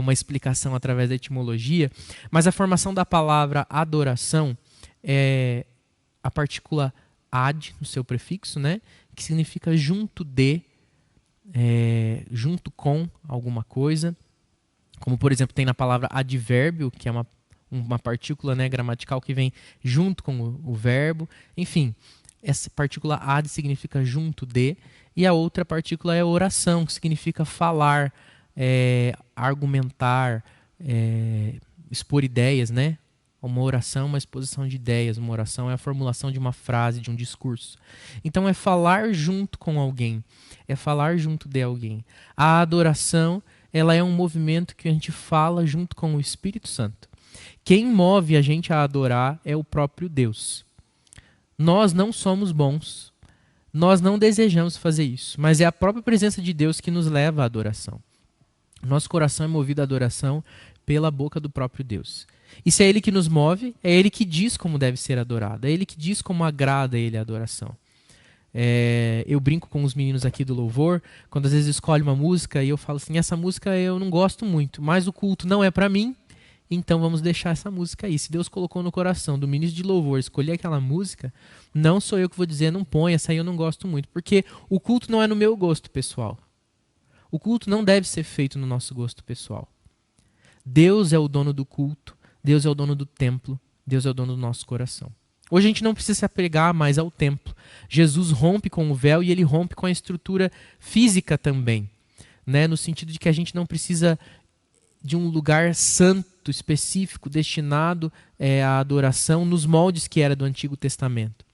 uma explicação através da etimologia, mas a formação da palavra adoração é a partícula ad no seu prefixo, né, que significa junto de, junto com alguma coisa, como por exemplo tem na palavra advérbio, que é uma partícula, né, gramatical que vem junto com o verbo. Enfim, essa partícula ad significa junto de, e a outra partícula é oração, que significa falar, argumentar, expor ideias, né? Uma oração é uma exposição de ideias, uma oração é a formulação de uma frase, de um discurso. Então é falar junto com alguém, é falar junto de alguém. A adoração, ela é um movimento que a gente fala junto com o Espírito Santo. Quem move a gente a adorar é o próprio Deus. Nós não somos bons, nós não desejamos fazer isso, mas é a própria presença de Deus que nos leva à adoração. Nosso coração é movido à adoração pela boca do próprio Deus. E se é Ele que nos move, é Ele que diz como deve ser adorado, é Ele que diz como agrada a Ele a adoração. Eu brinco com os meninos aqui do louvor, quando às vezes escolhe uma música e eu falo assim, essa música eu não gosto muito, mas o culto não é para mim, então vamos deixar essa música aí. Se Deus colocou no coração do ministro de louvor escolher aquela música, não sou eu que vou dizer, não põe, essa aí eu não gosto muito, porque o culto não é no meu gosto pessoal. O culto não deve ser feito no nosso gosto pessoal. Deus é o dono do culto, Deus é o dono do templo, Deus é o dono do nosso coração. Hoje a gente não precisa se apegar mais ao templo. Jesus rompe com o véu e ele rompe com a estrutura física também, né? No sentido de que a gente não precisa de um lugar santo específico destinado à adoração nos moldes que era do Antigo Testamento.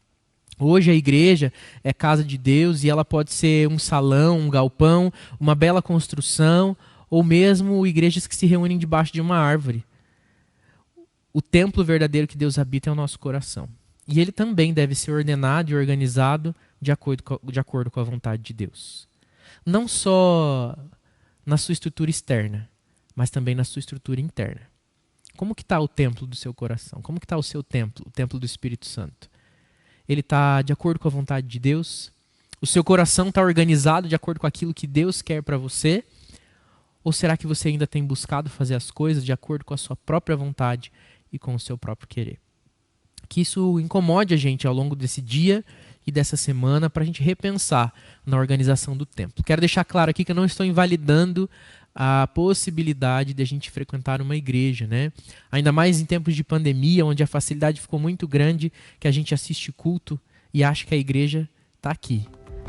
Hoje a igreja é casa de Deus e ela pode ser um salão, um galpão, uma bela construção, ou mesmo igrejas que se reúnem debaixo de uma árvore. O templo verdadeiro que Deus habita é o nosso coração. E ele também deve ser ordenado e organizado de acordo com a vontade de Deus. Não só na sua estrutura externa, mas também na sua estrutura interna. Como que está o templo do seu coração? Como que está o seu templo, o templo do Espírito Santo? Ele está de acordo com a vontade de Deus? O seu coração está organizado de acordo com aquilo que Deus quer para você? Ou será que você ainda tem buscado fazer as coisas de acordo com a sua própria vontade e com o seu próprio querer? Que isso incomode a gente ao longo desse dia e dessa semana para a gente repensar na organização do templo. Quero deixar claro aqui que eu não estou invalidando a possibilidade de a gente frequentar uma igreja, né? Ainda mais em tempos de pandemia, onde a facilidade ficou muito grande, que a gente assiste culto e acha que a igreja está aqui.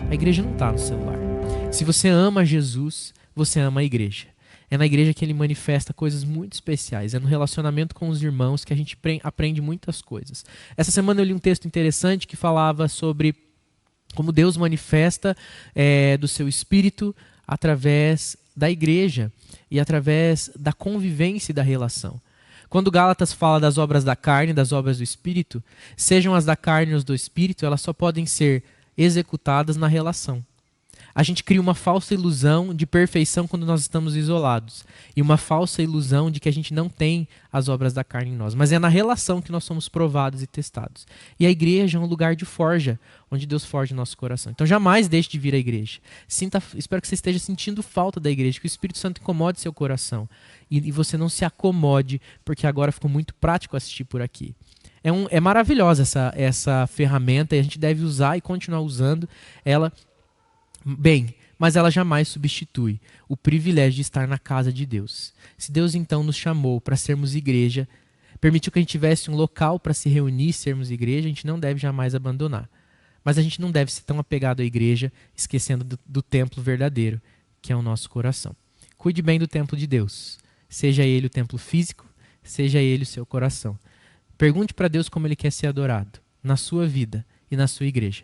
A igreja não está no celular. Se você ama Jesus, você ama a igreja. É na igreja que ele manifesta coisas muito especiais. É no relacionamento com os irmãos que a gente aprende muitas coisas. Essa semana eu li um texto interessante que falava sobre como Deus manifesta do seu Espírito através da igreja e através da convivência e da relação. Quando Gálatas fala das obras da carne, das obras do Espírito, sejam as da carne ou as do Espírito, elas só podem ser executadas na relação. A gente cria uma falsa ilusão de perfeição quando nós estamos isolados. E uma falsa ilusão de que a gente não tem as obras da carne em nós. Mas é na relação que nós somos provados e testados. E a igreja é um lugar de forja, onde Deus forja o nosso coração. Então jamais deixe de vir à igreja. Espero que você esteja sentindo falta da igreja, que o Espírito Santo incomode seu coração. E você não se acomode, porque agora ficou muito prático assistir por aqui. É maravilhosa essa ferramenta e a gente deve usar e continuar usando ela bem, mas ela jamais substitui o privilégio de estar na casa de Deus. Se Deus então nos chamou para sermos igreja, permitiu que a gente tivesse um local para se reunir, sermos igreja, a gente não deve jamais abandonar. Mas a gente não deve ser tão apegado à igreja, esquecendo do templo verdadeiro, que é o nosso coração. Cuide bem do templo de Deus. Seja ele o templo físico, seja ele o seu coração. Pergunte para Deus como ele quer ser adorado, na sua vida e na sua igreja.